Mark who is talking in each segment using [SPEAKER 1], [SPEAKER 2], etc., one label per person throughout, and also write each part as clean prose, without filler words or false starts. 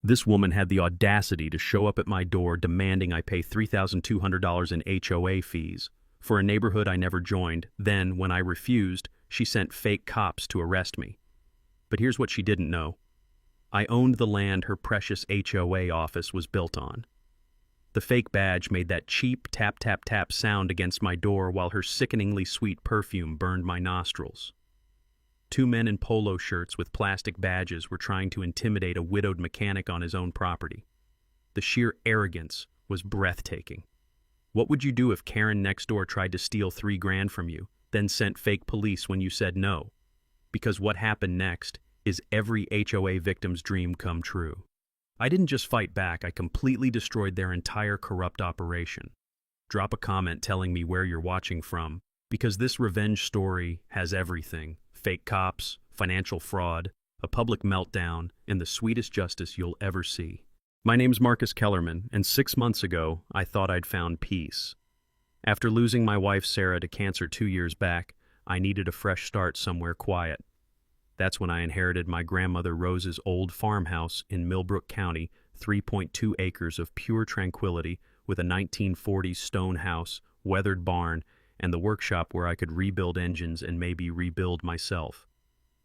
[SPEAKER 1] This woman had the audacity to show up at my door demanding I pay $3,200 in HOA fees for a neighborhood I never joined. Then, when I refused, she sent fake cops to arrest me. But here's what she didn't know. I owned the land her precious HOA office was built on. The fake badge made that cheap tap-tap-tap sound against my door while her sickeningly sweet perfume burned my nostrils. Two men in polo shirts with plastic badges were trying to intimidate a widowed mechanic on his own property. The sheer arrogance was breathtaking. What would you do if Karen next door tried to steal $3,000 from you, then sent fake police when you said no? Because what happened next is every HOA victim's dream come true. I didn't just fight back, I completely destroyed their entire corrupt operation. Drop a comment telling me where you're watching from, because this revenge story has everything. Fake cops, financial fraud, a public meltdown, and the sweetest justice you'll ever see. My name's Marcus Kellerman, and 6 months ago, I thought I'd found peace. After losing my wife Sarah to cancer 2 years back, I needed a fresh start somewhere quiet. That's when I inherited my grandmother Rose's old farmhouse in Millbrook County, 3.2 acres of pure tranquility with a 1940s stone house, weathered barn, and the workshop where I could rebuild engines and maybe rebuild myself.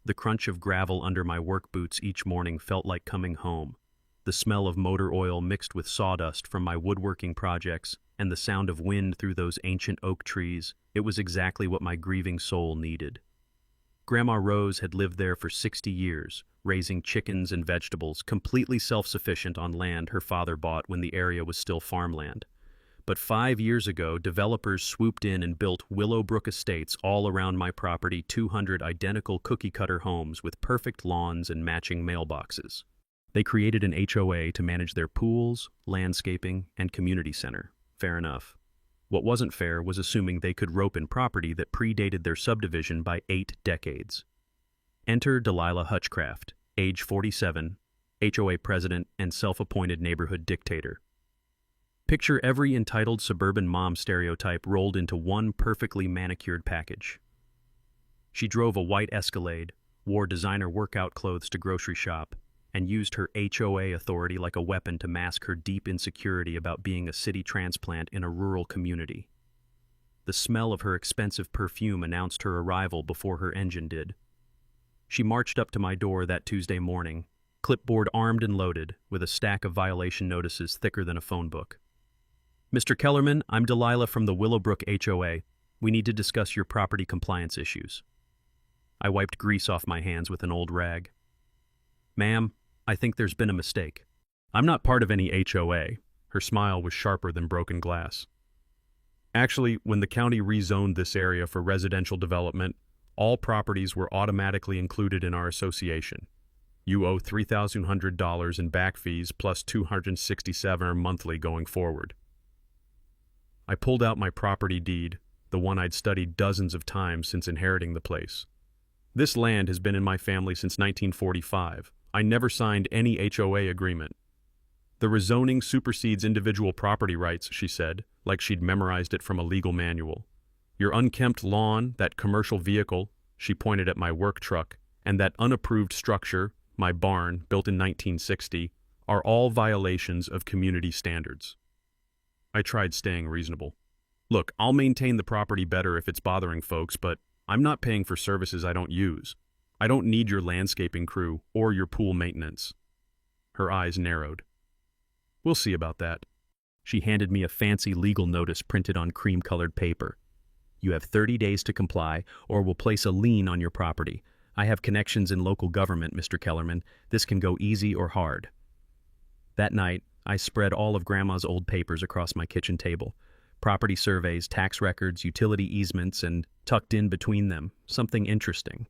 [SPEAKER 1] The crunch of gravel under my work boots each morning felt like coming home. The smell of motor oil mixed with sawdust from my woodworking projects and the sound of wind through those ancient oak trees, it was exactly what my grieving soul needed. Grandma Rose had lived there for 60 years, raising chickens and vegetables, completely self-sufficient on land her father bought when the area was still farmland. But 5 years ago, developers swooped in and built Willowbrook Estates all around my property, 200 identical cookie-cutter homes with perfect lawns and matching mailboxes. They created an HOA to manage their pools, landscaping, and community center. Fair enough. What wasn't fair was assuming they could rope in property that predated their subdivision by 8 decades. Enter Delilah Hutchcraft, age 47, HOA president and self-appointed neighborhood dictator. Picture every entitled suburban mom stereotype rolled into one perfectly manicured package. She drove a white Escalade, wore designer workout clothes to grocery shop, and used her HOA authority like a weapon to mask her deep insecurity about being a city transplant in a rural community. The smell of her expensive perfume announced her arrival before her engine did. She marched up to my door that Tuesday morning, clipboard armed and loaded, with a stack of violation notices thicker than a phone book. Mr. Kellerman, I'm Delilah from the Willowbrook HOA. We need to discuss your property compliance issues. I wiped grease off my hands with an old rag. Ma'am, I think there's been a mistake. I'm not part of any HOA. Her smile was sharper than broken glass. Actually, when the county rezoned this area for residential development, all properties were automatically included in our association. You owe $3,200 in back fees plus $267 monthly going forward. I pulled out my property deed, the one I'd studied dozens of times since inheriting the place. This land has been in my family since 1945. I never signed any HOA agreement. The rezoning supersedes individual property rights, she said, like she'd memorized it from a legal manual. Your unkempt lawn, that commercial vehicle, she pointed at my work truck, and that unapproved structure, my barn, built in 1960, are all violations of community standards. I tried staying reasonable. Look, I'll maintain the property better if it's bothering folks, but I'm not paying for services I don't use. I don't need your landscaping crew or your pool maintenance. Her eyes narrowed. We'll see about that. She handed me a fancy legal notice printed on cream-colored paper. You have 30 days to comply, or we'll place a lien on your property. I have connections in local government, Mr. Kellerman. This can go easy or hard. That night, I spread all of Grandma's old papers across my kitchen table. Property surveys, tax records, utility easements, and tucked in between them, something interesting.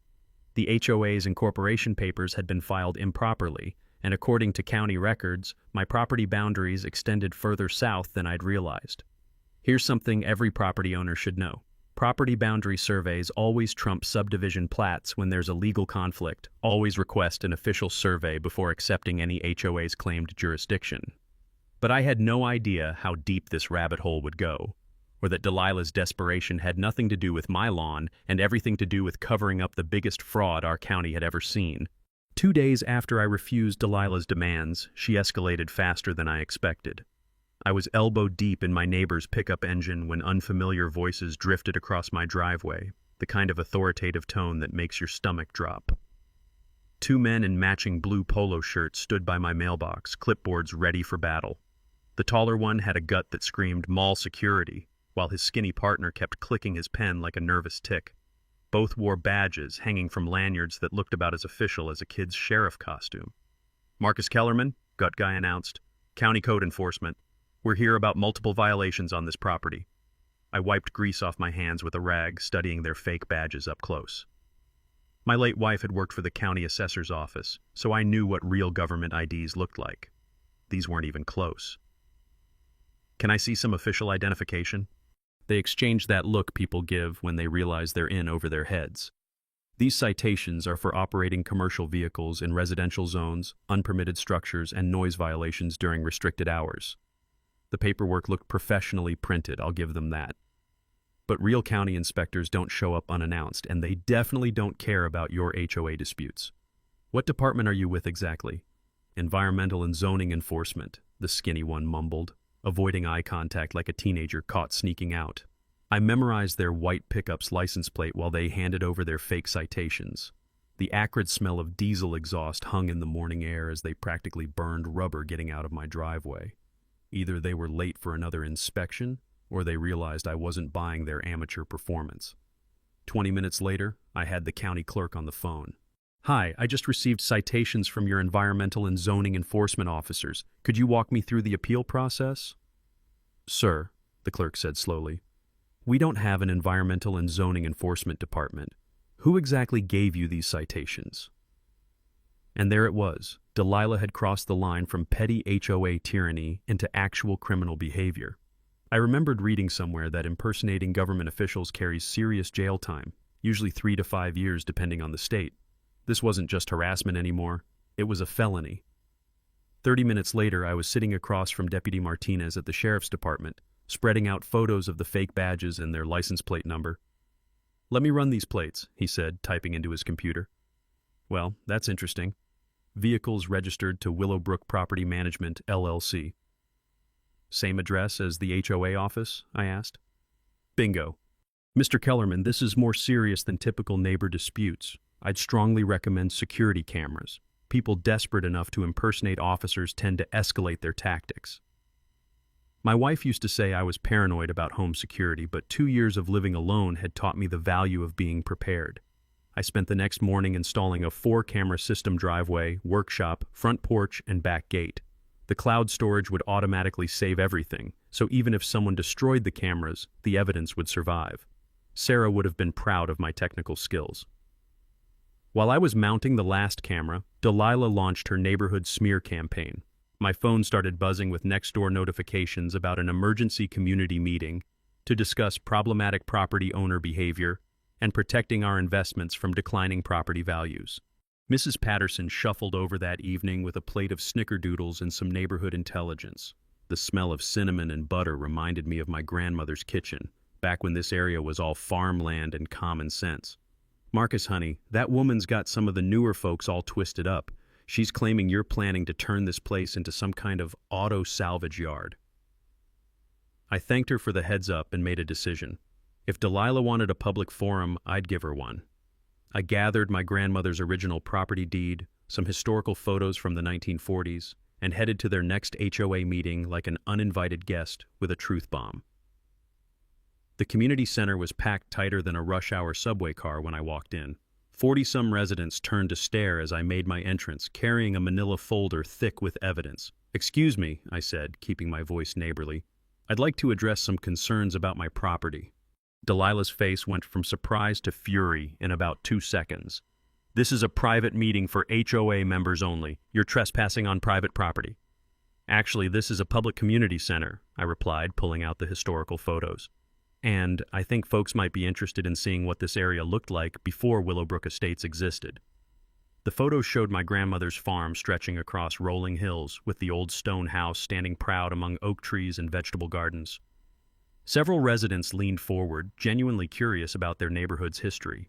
[SPEAKER 1] The HOA's incorporation papers had been filed improperly, and according to county records, my property boundaries extended further south than I'd realized. Here's something every property owner should know. Property boundary surveys always trump subdivision plats when there's a legal conflict. Always request an official survey before accepting any HOA's claimed jurisdiction. But I had no idea how deep this rabbit hole would go, or that Delilah's desperation had nothing to do with my lawn and everything to do with covering up the biggest fraud our county had ever seen. 2 days after I refused Delilah's demands, she escalated faster than I expected. I was elbow deep in my neighbor's pickup engine when unfamiliar voices drifted across my driveway, the kind of authoritative tone that makes your stomach drop. 2 men in matching blue polo shirts stood by my mailbox, clipboards ready for battle. The taller one had a gut that screamed mall security, while his skinny partner kept clicking his pen like a nervous tick. Both wore badges hanging from lanyards that looked about as official as a kid's sheriff costume. "Marcus Kellerman," gut guy announced. "County Code Enforcement. We're here about multiple violations on this property." I wiped grease off my hands with a rag, studying their fake badges up close. My late wife had worked for the county assessor's office, so I knew what real government IDs looked like. These weren't even close. "Can I see some official identification?" They exchanged that look people give when they realize they're in over their heads. These citations are for operating commercial vehicles in residential zones, unpermitted structures, and noise violations during restricted hours. The paperwork looked professionally printed, I'll give them that. But real county inspectors don't show up unannounced, and they definitely don't care about your HOA disputes. "What department are you with exactly?" "Environmental and Zoning Enforcement," the skinny one mumbled, avoiding eye contact like a teenager caught sneaking out. I memorized their white pickup's license plate while they handed over their fake citations. The acrid smell of diesel exhaust hung in the morning air as they practically burned rubber getting out of my driveway. Either they were late for another inspection, or they realized I wasn't buying their amateur performance. 20 minutes later, I had the county clerk on the phone. "Hi, I just received citations from your environmental and zoning enforcement officers. Could you walk me through the appeal process?" "Sir," the clerk said slowly, "we don't have an environmental and zoning enforcement department. Who exactly gave you these citations?" And there it was. Delilah had crossed the line from petty HOA tyranny into actual criminal behavior. I remembered reading somewhere that impersonating government officials carries serious jail time, usually 3 to 5 years depending on the state. This wasn't just harassment anymore, it was a felony. 30 minutes later, I was sitting across from Deputy Martinez at the Sheriff's Department, spreading out photos of the fake badges and their license plate number. "Let me run these plates," he said, typing into his computer. "Well, that's interesting. Vehicles registered to Willowbrook Property Management, LLC. "Same address as the HOA office?" I asked. "Bingo. Mr. Kellerman, this is more serious than typical neighbor disputes. I'd strongly recommend security cameras. People desperate enough to impersonate officers tend to escalate their tactics." My wife used to say I was paranoid about home security, but 2 years of living alone had taught me the value of being prepared. I spent the next morning installing a 4-camera system driveway, workshop, front porch, and back gate. The cloud storage would automatically save everything, so even if someone destroyed the cameras, the evidence would survive. Sarah would have been proud of my technical skills. While I was mounting the last camera, Delilah launched her neighborhood smear campaign. My phone started buzzing with next-door notifications about an emergency community meeting to discuss problematic property owner behavior and protecting our investments from declining property values. Mrs. Patterson shuffled over that evening with a plate of snickerdoodles and some neighborhood intelligence. The smell of cinnamon and butter reminded me of my grandmother's kitchen, back when this area was all farmland and common sense. "Marcus, honey, that woman's got some of the newer folks all twisted up. She's claiming you're planning to turn this place into some kind of auto salvage yard." I thanked her for the heads up and made a decision. If Delilah wanted a public forum, I'd give her one. I gathered my grandmother's original property deed, some historical photos from the 1940s, and headed to their next HOA meeting like an uninvited guest with a truth bomb. The community center was packed tighter than a rush-hour subway car when I walked in. 40-some residents turned to stare as I made my entrance, carrying a manila folder thick with evidence. "Excuse me," I said, keeping my voice neighborly. "I'd like to address some concerns about my property." Delilah's face went from surprise to fury in about 2 seconds. "This is a private meeting for HOA members only. You're trespassing on private property." "Actually, this is a public community center," I replied, pulling out the historical photos. "And I think folks might be interested in seeing what this area looked like before Willowbrook Estates existed." The photos showed my grandmother's farm stretching across rolling hills, with the old stone house standing proud among oak trees and vegetable gardens. Several residents leaned forward, genuinely curious about their neighborhood's history.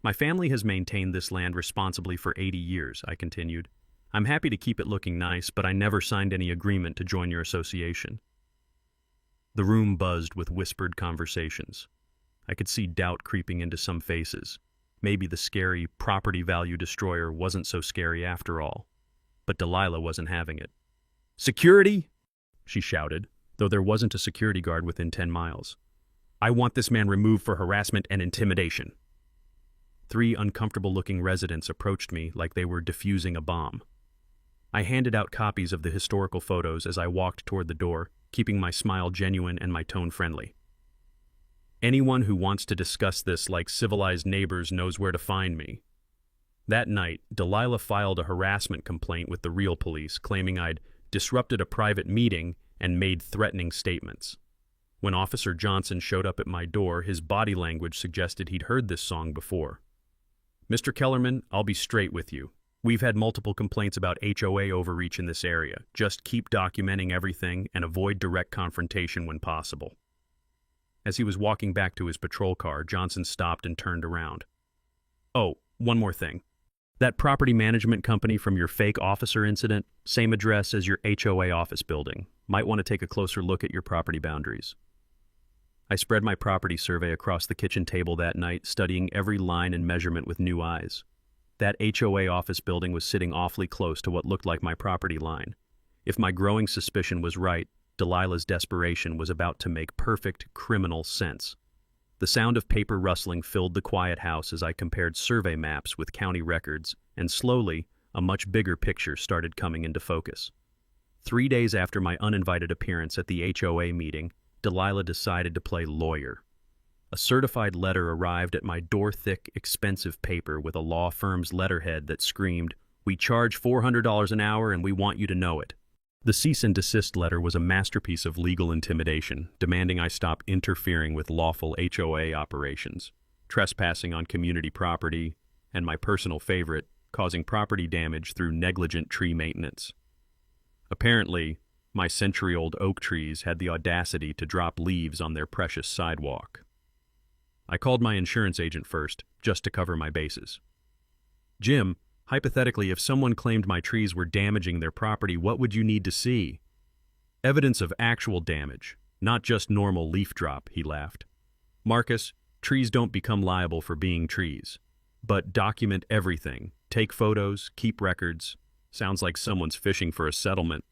[SPEAKER 1] My family has maintained this land responsibly for 80 years, I continued. I'm happy to keep it looking nice, but I never signed any agreement to join your association. The room buzzed with whispered conversations. I could see doubt creeping into some faces. Maybe the scary property value destroyer wasn't so scary after all. But Delilah wasn't having it. "Security!" she shouted, though there wasn't a security guard within 10 miles. "I want this man removed for harassment and intimidation." 3 uncomfortable-looking residents approached me like they were defusing a bomb. I handed out copies of the historical photos as I walked toward the door, keeping my smile genuine and my tone friendly. "Anyone who wants to discuss this like civilized neighbors knows where to find me." That night, Delilah filed a harassment complaint with the real police, claiming I'd disrupted a private meeting and made threatening statements. When Officer Johnson showed up at my door, his body language suggested he'd heard this song before. "Mr. Kellerman, I'll be straight with you. We've had multiple complaints about HOA overreach in this area. Just keep documenting everything and avoid direct confrontation when possible." As he was walking back to his patrol car, Johnson stopped and turned around. "Oh, one more thing. That property management company from your fake officer incident, same address as your HOA office building. Might want to take a closer look at your property boundaries." I spread my property survey across the kitchen table that night, studying every line and measurement with new eyes. That HOA office building was sitting awfully close to what looked like my property line. If my growing suspicion was right, Delilah's desperation was about to make perfect criminal sense. The sound of paper rustling filled the quiet house as I compared survey maps with county records, and slowly, a much bigger picture started coming into focus. 3 days after my uninvited appearance at the HOA meeting, Delilah decided to play lawyer. A certified letter arrived at my door-thick, expensive paper with a law firm's letterhead that screamed, "We charge $400 an hour and we want you to know it." The cease and desist letter was a masterpiece of legal intimidation, demanding I stop interfering with lawful HOA operations, trespassing on community property, and my personal favorite, causing property damage through negligent tree maintenance. Apparently, my century-old oak trees had the audacity to drop leaves on their precious sidewalk. I called my insurance agent first, just to cover my bases. "Jim, hypothetically, if someone claimed my trees were damaging their property, what would you need to see?" "Evidence of actual damage, not just normal leaf drop," he laughed. "Marcus, trees don't become liable for being trees. But document everything. Take photos, keep records. Sounds like someone's fishing for a settlement."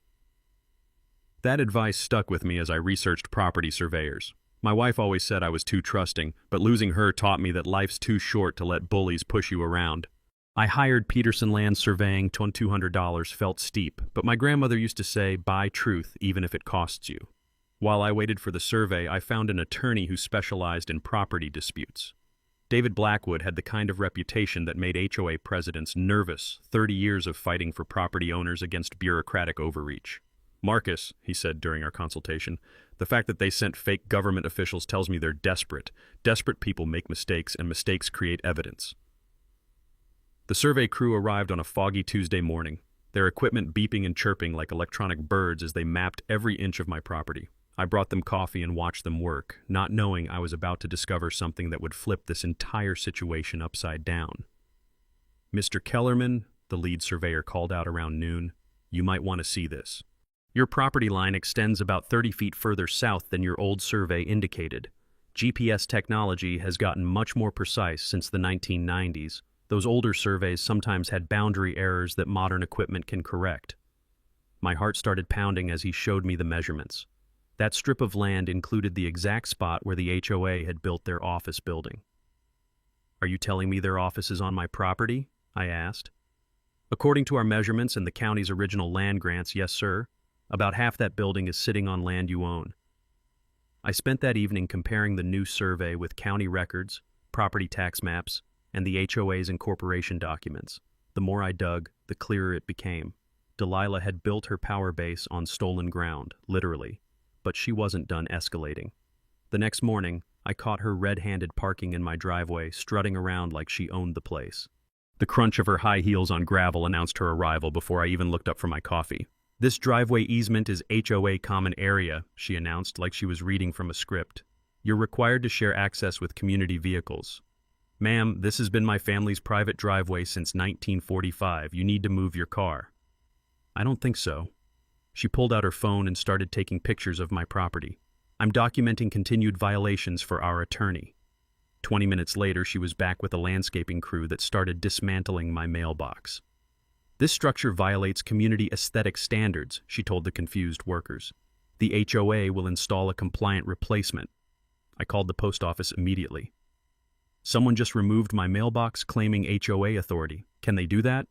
[SPEAKER 1] That advice stuck with me as I researched property surveyors. My wife always said I was too trusting, but losing her taught me that life's too short to let bullies push you around. I hired Peterson Land Surveying. $200 felt steep, but my grandmother used to say, "Buy truth even if it costs you." While I waited for the survey, I found an attorney who specialized in property disputes. David Blackwood had the kind of reputation that made HOA presidents nervous, 30 years of fighting for property owners against bureaucratic overreach. "Marcus," he said during our consultation, "the fact that they sent fake government officials tells me they're desperate. Desperate people make mistakes, and mistakes create evidence." The survey crew arrived on a foggy Tuesday morning, their equipment beeping and chirping like electronic birds as they mapped every inch of my property. I brought them coffee and watched them work, not knowing I was about to discover something that would flip this entire situation upside down. "Mr. Kellerman," the lead surveyor called out around noon, "you might want to see this. Your property line extends about 30 feet further south than your old survey indicated. GPS technology has gotten much more precise since the 1990s. Those older surveys sometimes had boundary errors that modern equipment can correct." My heart started pounding as he showed me the measurements. That strip of land included the exact spot where the HOA had built their office building. "Are you telling me their office is on my property?" I asked. "According to our measurements and the county's original land grants, yes, sir. About half that building is sitting on land you own." I spent that evening comparing the new survey with county records, property tax maps, and the HOA's incorporation documents. The more I dug, the clearer it became. Delilah had built her power base on stolen ground, literally, but she wasn't done escalating. The next morning, I caught her red-handed parking in my driveway, strutting around like she owned the place. The crunch of her high heels on gravel announced her arrival before I even looked up for my coffee. "This driveway easement is HOA common area," she announced like she was reading from a script. "You're required to share access with community vehicles." Ma'am, this has been my family's private driveway since 1945. You need to move your car. I don't think so. She pulled out her phone and started taking pictures of my property. I'm documenting continued violations for our attorney. 20 minutes later, she was back with a landscaping crew that started dismantling my mailbox. This structure violates community aesthetic standards, she told the confused workers. The HOA will install a compliant replacement. I called the post office immediately. Someone just removed my mailbox claiming HOA authority. Can they do that?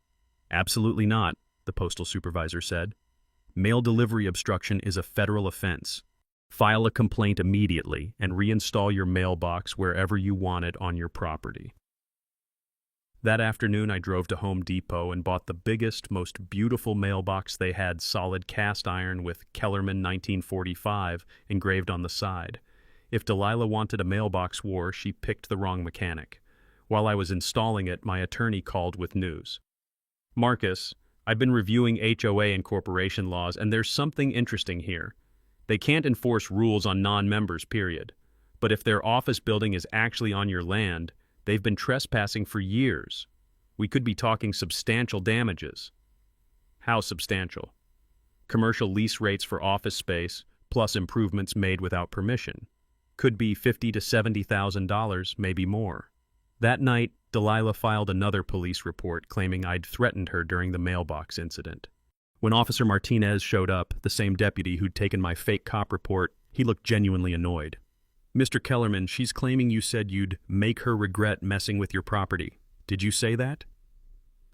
[SPEAKER 1] Absolutely not, the postal supervisor said. Mail delivery obstruction is a federal offense. File a complaint immediately and reinstall your mailbox wherever you want it on your property. That afternoon, I drove to Home Depot and bought the biggest, most beautiful mailbox they had, solid cast iron with Kellerman 1945 engraved on the side. If Delilah wanted a mailbox war, she picked the wrong mechanic. While I was installing it, my attorney called with news. Marcus, I've been reviewing HOA and corporation laws, and there's something interesting here. They can't enforce rules on non-members, period. But if their office building is actually on your land, they've been trespassing for years. We could be talking substantial damages. How substantial? Commercial lease rates for office space, plus improvements made without permission. Could be $50,000 to $70,000, maybe more. That night, Delilah filed another police report claiming I'd threatened her during the mailbox incident. When Officer Martinez showed up, the same deputy who'd taken my fake cop report, he looked genuinely annoyed. Mr. Kellerman, she's claiming you said you'd make her regret messing with your property. Did you say that?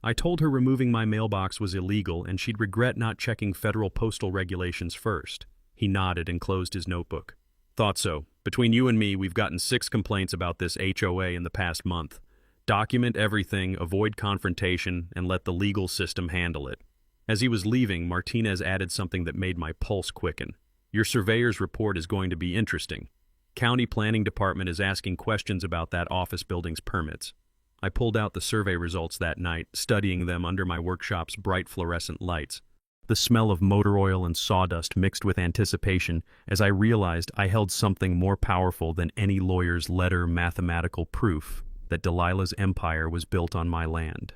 [SPEAKER 1] I told her removing my mailbox was illegal and she'd regret not checking federal postal regulations first. He nodded and closed his notebook. Thought so. Between you and me, we've gotten 6 complaints about this HOA in the past month. Document everything, avoid confrontation, and let the legal system handle it. As he was leaving, Martinez added something that made my pulse quicken. Your surveyor's report is going to be interesting. County Planning Department is asking questions about that office building's permits. I pulled out the survey results that night, studying them under my workshop's bright fluorescent lights. The smell of motor oil and sawdust mixed with anticipation as I realized I held something more powerful than any lawyer's letter mathematical proof that Delilah's empire was built on my land.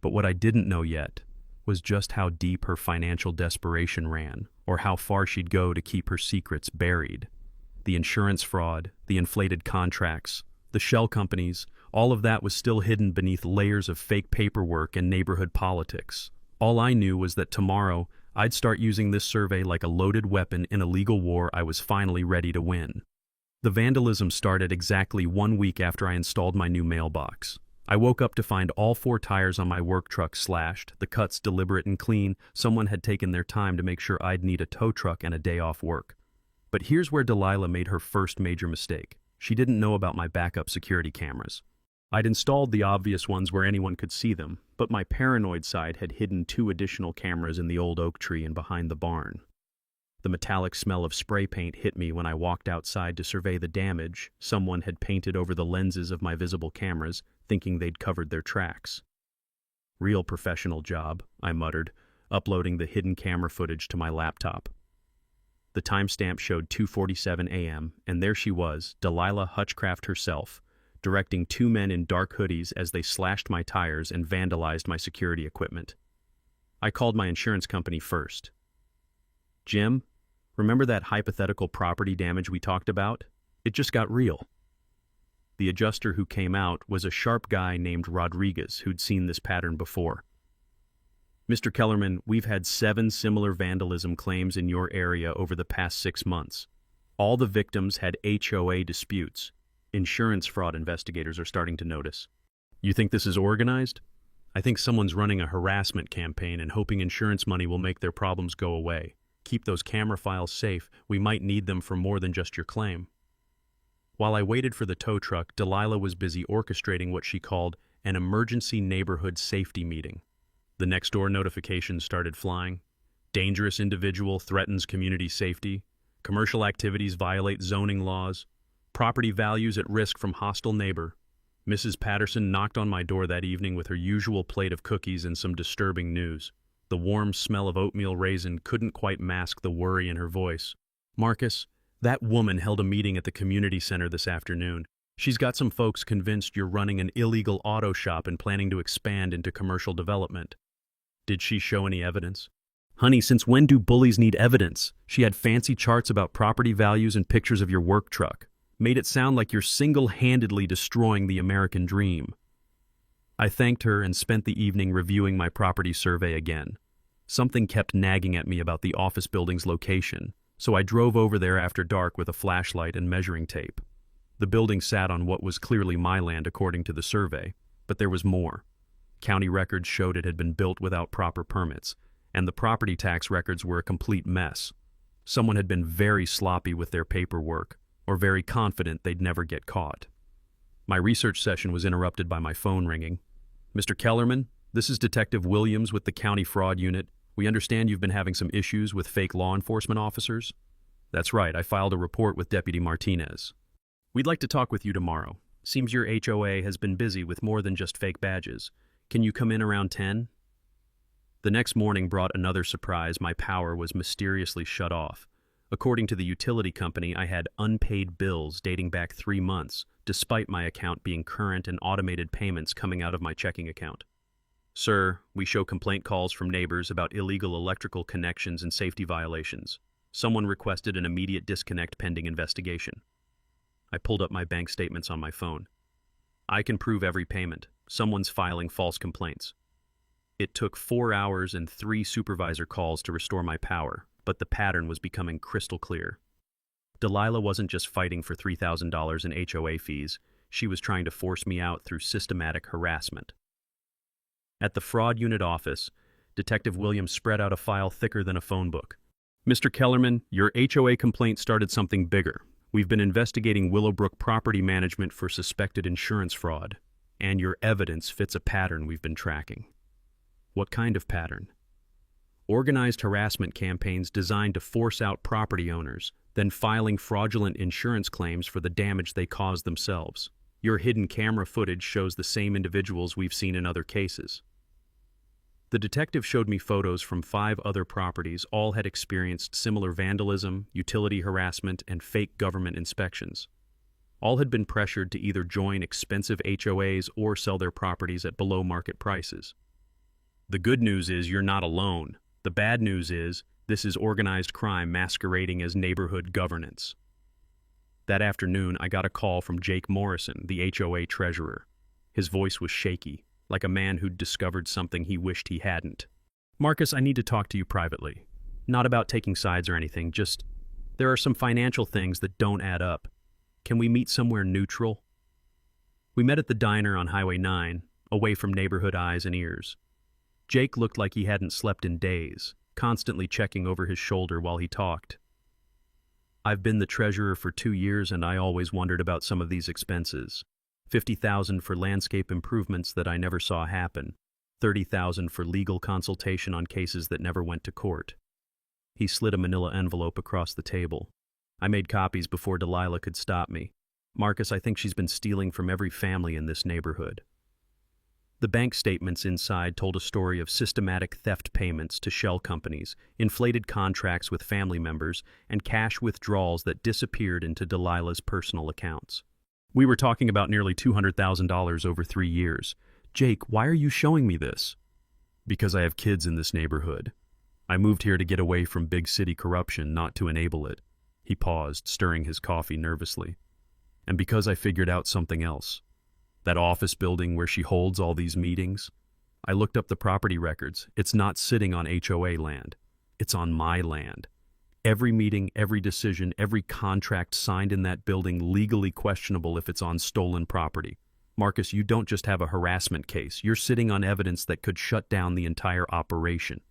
[SPEAKER 1] But what I didn't know yet was just how deep her financial desperation ran, or how far she'd go to keep her secrets buried. The insurance fraud, the inflated contracts, the shell companies, all of that was still hidden beneath layers of fake paperwork and neighborhood politics. All I knew was that tomorrow, I'd start using this survey like a loaded weapon in a legal war I was finally ready to win. The vandalism started exactly 1 week after I installed my new mailbox. I woke up to find all 4 tires on my work truck slashed, the cuts deliberate and clean. Someone had taken their time to make sure I'd need a tow truck and a day off work. But here's where Delilah made her first major mistake. She didn't know about my backup security cameras. I'd installed the obvious ones where anyone could see them, but my paranoid side had hidden 2 additional cameras in the old oak tree and behind the barn. The metallic smell of spray paint hit me when I walked outside to survey the damage someone had painted over the lenses of my visible cameras, thinking they'd covered their tracks. Real professional job, I muttered, uploading the hidden camera footage to my laptop. The timestamp showed 2:47 a.m., and there she was, Delilah Hutchcraft herself, directing 2 men in dark hoodies as they slashed my tires and vandalized my security equipment. I called my insurance company first. Jim, remember that hypothetical property damage we talked about? It just got real. The adjuster who came out was a sharp guy named Rodriguez who'd seen this pattern before. Mr. Kellerman, we've had 7 similar vandalism claims in your area over the past 6 months. All the victims had HOA disputes. Insurance fraud investigators are starting to notice. You think this is organized? I think someone's running a harassment campaign and hoping insurance money will make their problems go away. Keep those camera files safe. We might need them for more than just your claim. While I waited for the tow truck, Delilah was busy orchestrating what she called an emergency neighborhood safety meeting. The next door notifications started flying. Dangerous individual threatens community safety. Commercial activities violate zoning laws. Property values at risk from hostile neighbor. Mrs. Patterson knocked on my door that evening with her usual plate of cookies and some disturbing news. The warm smell of oatmeal raisin couldn't quite mask the worry in her voice. Marcus, that woman held a meeting at the community center this afternoon. She's got some folks convinced you're running an illegal auto shop and planning to expand into commercial development. Did she show any evidence? Honey, since when do bullies need evidence? She had fancy charts about property values and pictures of your work truck. Made it sound like you're single-handedly destroying the American dream. I thanked her and spent the evening reviewing my property survey again. Something kept nagging at me about the office building's location, so I drove over there after dark with a flashlight and measuring tape. The building sat on what was clearly my land according to the survey, but there was more. County records showed it had been built without proper permits, and the property tax records were a complete mess. Someone had been very sloppy with their paperwork, or very confident they'd never get caught. My research session was interrupted by my phone ringing. Mr. Kellerman, this is Detective Williams with the County Fraud Unit. We understand you've been having some issues with fake law enforcement officers. That's right, I filed a report with Deputy Martinez. We'd like to talk with you tomorrow. Seems your HOA has been busy with more than just fake badges. Can you come in around 10? The next morning brought another surprise. My power was mysteriously shut off. According to the utility company, I had unpaid bills dating back 3 months, despite my account being current and automated payments coming out of my checking account. Sir, we show complaint calls from neighbors about illegal electrical connections and safety violations. Someone requested an immediate disconnect pending investigation. I pulled up my bank statements on my phone. I can prove every payment. Someone's filing false complaints. It took 4 hours and 3 supervisor calls to restore my power, but the pattern was becoming crystal clear. Delilah wasn't just fighting for $3,000 in HOA fees, she was trying to force me out through systematic harassment. At the fraud unit office, Detective Williams spread out a file thicker than a phone book. Mr. Kellerman, your HOA complaint started something bigger. We've been investigating Willowbrook Property Management for suspected insurance fraud, and your evidence fits a pattern we've been tracking. What kind of pattern? Organized harassment campaigns designed to force out property owners, then filing fraudulent insurance claims for the damage they caused themselves. Your hidden camera footage shows the same individuals we've seen in other cases. The detective showed me photos from 5 other properties. All had experienced similar vandalism, utility harassment, and fake government inspections. All had been pressured to either join expensive HOAs or sell their properties at below market prices. The good news is you're not alone. The bad news is this is organized crime masquerading as neighborhood governance. That afternoon, I got a call from Jake Morrison, the HOA treasurer. His voice was shaky, like a man who'd discovered something he wished he hadn't. Marcus, I need to talk to you privately. Not about taking sides or anything, just there are some financial things that don't add up. Can we meet somewhere neutral? We met at the diner on Highway 9, away from neighborhood eyes and ears. Jake looked like he hadn't slept in days, constantly checking over his shoulder while he talked. I've been the treasurer for 2 years and I always wondered about some of these expenses. $50,000 for landscape improvements that I never saw happen. $30,000 for legal consultation on cases that never went to court. He slid a manila envelope across the table. I made copies before Delilah could stop me. Marcus, I think she's been stealing from every family in this neighborhood. The bank statements inside told a story of systematic theft payments to shell companies, inflated contracts with family members, and cash withdrawals that disappeared into Delilah's personal accounts. We were talking about nearly $200,000 over 3 years. Jake, why are you showing me this? Because I have kids in this neighborhood. I moved here to get away from big city corruption, not to enable it. He paused, stirring his coffee nervously. And because I figured out something else. That office building where she holds all these meetings. I looked up the property records. It's not sitting on HOA land. It's on my land. Every meeting, every decision, every contract signed in that building legally questionable if it's on stolen property. Marcus, you don't just have a harassment case. You're sitting on evidence that could shut down the entire operation.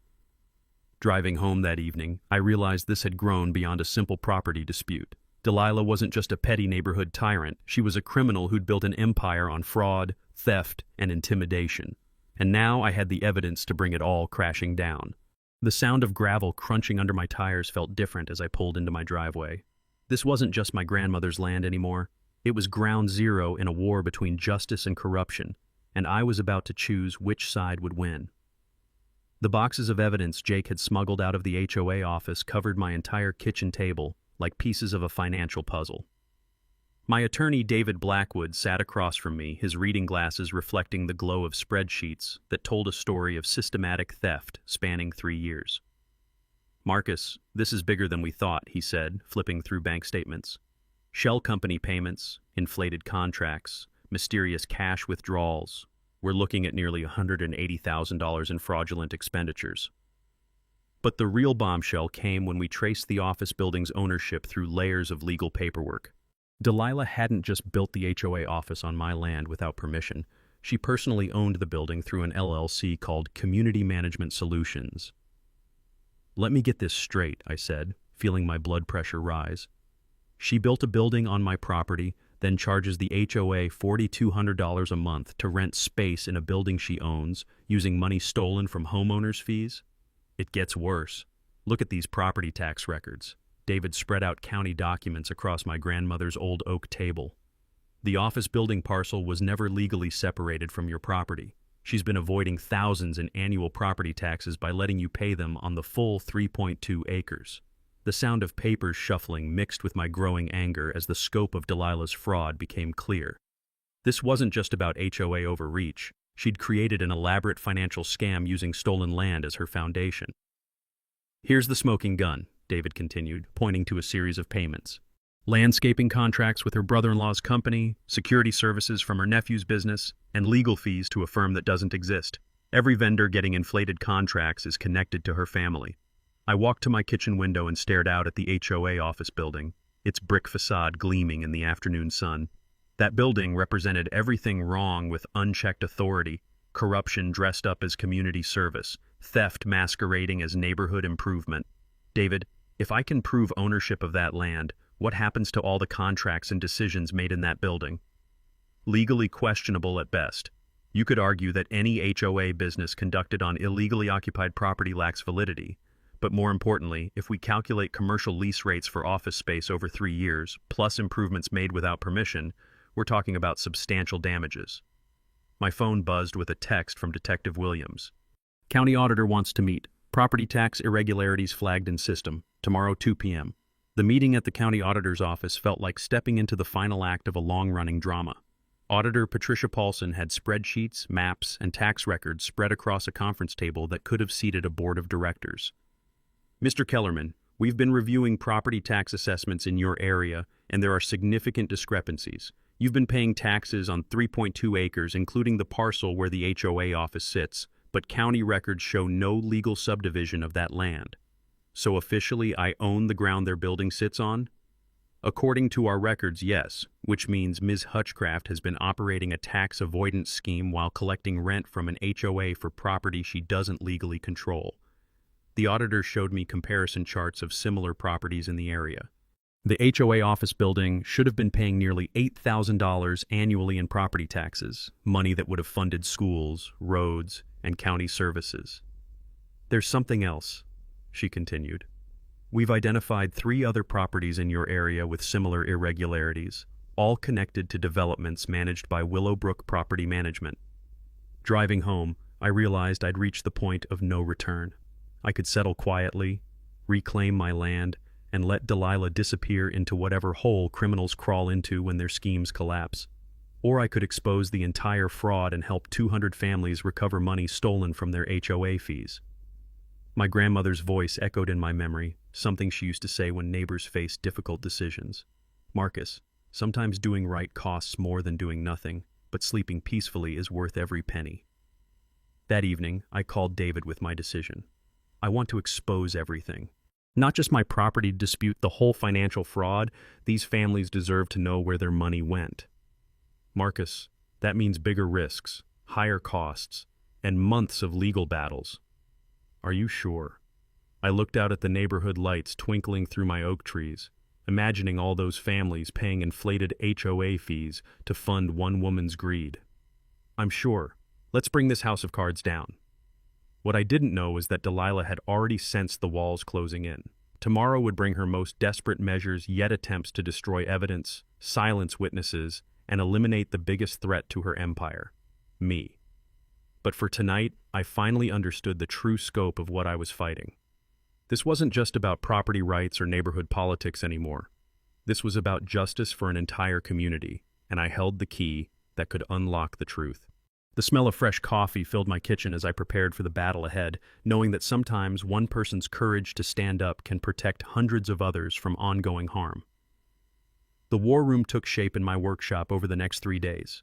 [SPEAKER 1] Driving home that evening, I realized this had grown beyond a simple property dispute. Delilah wasn't just a petty neighborhood tyrant. She was a criminal who'd built an empire on fraud, theft, and intimidation. And now I had the evidence to bring it all crashing down. The sound of gravel crunching under my tires felt different as I pulled into my driveway. This wasn't just my grandmother's land anymore. It was ground zero in a war between justice and corruption, and I was about to choose which side would win. The boxes of evidence Jake had smuggled out of the HOA office covered my entire kitchen table, like pieces of a financial puzzle. My attorney, David Blackwood, sat across from me, his reading glasses reflecting the glow of spreadsheets that told a story of systematic theft spanning 3 years. "Marcus, this is bigger than we thought," he said, flipping through bank statements. "Shell company payments, inflated contracts, mysterious cash withdrawals. We're looking at nearly $180,000 in fraudulent expenditures." But the real bombshell came when we traced the office building's ownership through layers of legal paperwork. Delilah hadn't just built the HOA office on my land without permission. She personally owned the building through an LLC called Community Management Solutions. "Let me get this straight," I said, feeling my blood pressure rise. "She built a building on my property, then charges the HOA $4,200 a month to rent space in a building she owns, using money stolen from homeowners' fees? It gets worse. Look at these property tax records." David spread out county documents across my grandmother's old oak table. "The office building parcel was never legally separated from your property. She's been avoiding thousands in annual property taxes by letting you pay them on the full 3.2 acres. The sound of papers shuffling mixed with my growing anger as the scope of Delilah's fraud became clear. This wasn't just about HOA overreach. She'd created an elaborate financial scam using stolen land as her foundation. "Here's the smoking gun," David continued, pointing to a series of payments. "Landscaping contracts with her brother-in-law's company, security services from her nephew's business, and legal fees to a firm that doesn't exist. Every vendor getting inflated contracts is connected to her family." I walked to my kitchen window and stared out at the HOA office building, its brick facade gleaming in the afternoon sun. That building represented everything wrong with unchecked authority, corruption dressed up as community service, theft masquerading as neighborhood improvement. "David, if I can prove ownership of that land, what happens to all the contracts and decisions made in that building?" "Legally questionable at best. You could argue that any HOA business conducted on illegally occupied property lacks validity. But more importantly, if we calculate commercial lease rates for office space over 3 years, plus improvements made without permission, we're talking about substantial damages." My phone buzzed with a text from Detective Williams. "County auditor wants to meet. Property tax irregularities flagged in system. Tomorrow 2 p.m. The meeting at the county auditor's office felt like stepping into the final act of a long-running drama. Auditor Patricia Paulson had spreadsheets, maps, and tax records spread across a conference table that could have seated a board of directors. "Mr. Kellerman, we've been reviewing property tax assessments in your area, and there are significant discrepancies. You've been paying taxes on 3.2 acres, including the parcel where the HOA office sits, but county records show no legal subdivision of that land. So officially, I own the ground their building sits on?" "According to our records, yes, which means Ms. Hutchcraft has been operating a tax avoidance scheme while collecting rent from an HOA for property she doesn't legally control." The auditor showed me comparison charts of similar properties in the area. The HOA office building should have been paying nearly $8,000 annually in property taxes, money that would have funded schools, roads, and county services. "There's something else," she continued. "We've identified 3 other properties in your area with similar irregularities, all connected to developments managed by Willowbrook Property Management." Driving home, I realized I'd reached the point of no return. I could settle quietly, reclaim my land, and let Delilah disappear into whatever hole criminals crawl into when their schemes collapse. Or I could expose the entire fraud and help 200 families recover money stolen from their HOA fees. My grandmother's voice echoed in my memory, something she used to say when neighbors faced difficult decisions. "Marcus, sometimes doing right costs more than doing nothing, but sleeping peacefully is worth every penny." That evening, I called David with my decision. I want to expose everything. Not just my property dispute, the whole financial fraud. These families deserve to know where their money went. "Marcus, that means bigger risks, higher costs, and months of legal battles." "Are you sure?" I looked out at the neighborhood lights twinkling through my oak trees, imagining all those families paying inflated HOA fees to fund one woman's greed. "I'm sure. Let's bring this house of cards down." What I didn't know was that Delilah had already sensed the walls closing in. Tomorrow would bring her most desperate measures yet, attempts to destroy evidence, silence witnesses, and eliminate the biggest threat to her empire, me. But for tonight, I finally understood the true scope of what I was fighting. This wasn't just about property rights or neighborhood politics anymore. This was about justice for an entire community, and I held the key that could unlock the truth. The smell of fresh coffee filled my kitchen as I prepared for the battle ahead, knowing that sometimes one person's courage to stand up can protect hundreds of others from ongoing harm. The war room took shape in my workshop over the next 3 days.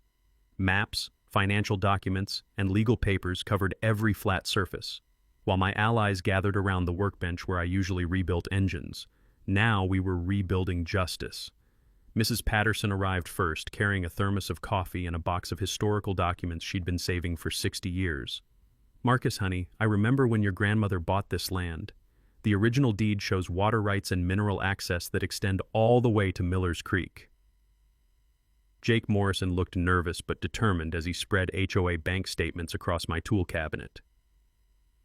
[SPEAKER 1] Maps, financial documents, and legal papers covered every flat surface, while my allies gathered around the workbench where I usually rebuilt engines. Now we were rebuilding justice. Mrs. Patterson arrived first, carrying a thermos of coffee and a box of historical documents she'd been saving for 60 years. "Marcus, honey, I remember when your grandmother bought this land. The original deed shows water rights and mineral access that extend all the way to Miller's Creek." Jake Morrison looked nervous but determined as he spread HOA bank statements across my tool cabinet.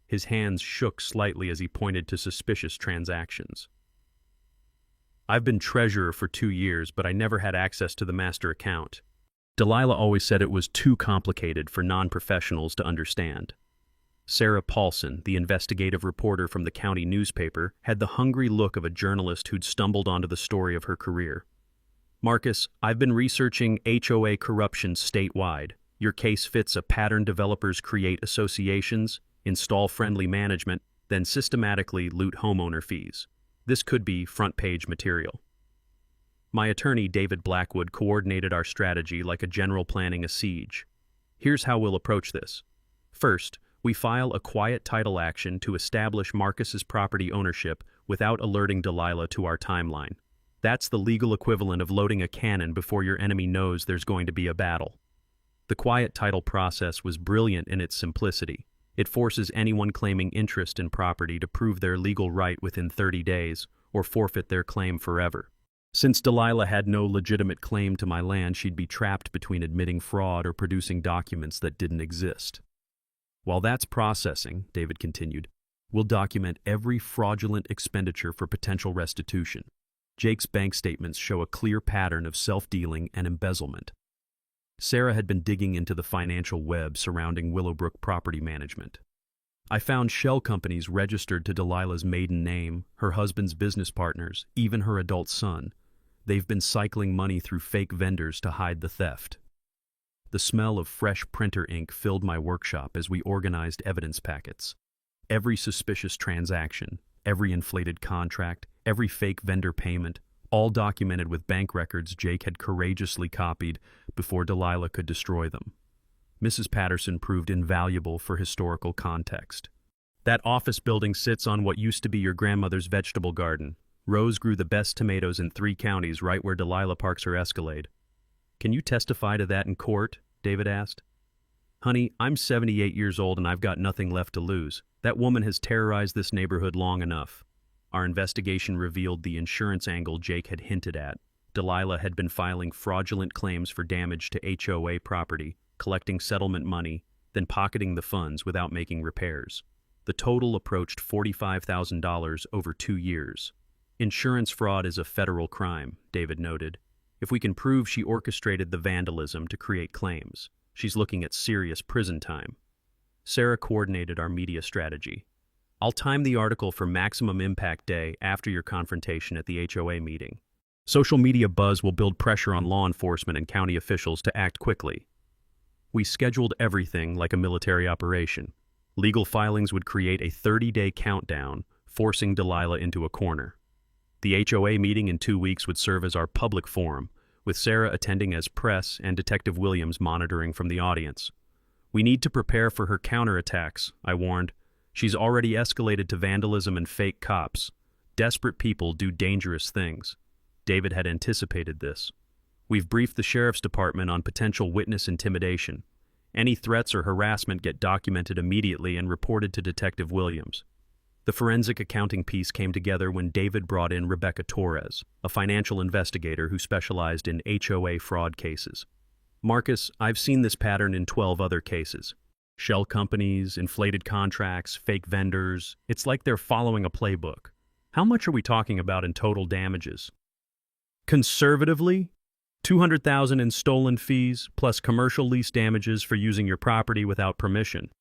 [SPEAKER 1] His hands shook slightly as he pointed to suspicious transactions. "I've been treasurer for 2 years, but I never had access to the master account. Delilah always said it was too complicated for non-professionals to understand." Sarah Paulson, the investigative reporter from the county newspaper, had the hungry look of a journalist who'd stumbled onto the story of her career. "Marcus, I've been researching HOA corruption statewide. Your case fits a pattern. Developers create associations, install friendly management, then systematically loot homeowner fees. This could be front-page material." My attorney, David Blackwood, coordinated our strategy like a general planning a siege. "Here's how we'll approach this. First, we file a quiet title action to establish Marcus's property ownership without alerting Delilah to our timeline. That's the legal equivalent of loading a cannon before your enemy knows there's going to be a battle." The quiet title process was brilliant in its simplicity. It forces anyone claiming interest in property to prove their legal right within 30 days or forfeit their claim forever. Since Delilah had no legitimate claim to my land, she'd be trapped between admitting fraud or producing documents that didn't exist. "While that's processing," David continued, "we'll document every fraudulent expenditure for potential restitution. Jake's bank statements show a clear pattern of self-dealing and embezzlement." Sarah had been digging into the financial web surrounding Willowbrook Property Management. "I found shell companies registered to Delilah's maiden name, her husband's business partners, even her adult son. They've been cycling money through fake vendors to hide the theft." The smell of fresh printer ink filled my workshop as we organized evidence packets. Every suspicious transaction, every inflated contract, every fake vendor payment, all documented with bank records Jake had courageously copied before Delilah could destroy them. Mrs. Patterson proved invaluable for historical context. "That office building sits on what used to be your grandmother's vegetable garden. Rose grew the best tomatoes in 3 counties right where Delilah parks her Escalade." "Can you testify to that in court?" David asked. "Honey, I'm 78 years old and I've got nothing left to lose. That woman has terrorized this neighborhood long enough." Our investigation revealed the insurance angle Jake had hinted at. Delilah had been filing fraudulent claims for damage to HOA property, collecting settlement money, then pocketing the funds without making repairs. The total approached $45,000 over 2 years. "Insurance fraud is a federal crime," David noted. "If we can prove she orchestrated the vandalism to create claims, she's looking at serious prison time." Sarah coordinated our media strategy. "I'll time the article for maximum impact day after your confrontation at the HOA meeting. Social media buzz will build pressure on law enforcement and county officials to act quickly." We scheduled everything like a military operation. Legal filings would create a 30-day countdown, forcing Delilah into a corner. The HOA meeting in 2 weeks would serve as our public forum, with Sarah attending as press and Detective Williams monitoring from the audience. "We need to prepare for her counterattacks," I warned. "She's already escalated to vandalism and fake cops. Desperate people do dangerous things." David had anticipated this. "We've briefed the sheriff's department on potential witness intimidation. Any threats or harassment get documented immediately and reported to Detective Williams." The forensic accounting piece came together when David brought in Rebecca Torres, a financial investigator who specialized in HOA fraud cases. "Marcus, I've seen this pattern in 12 other cases. Shell companies, inflated contracts, fake vendors. It's like they're following a playbook. How much are we talking about in total damages?" "Conservatively, $200,000 in stolen fees, plus commercial lease damages for using your property without permission.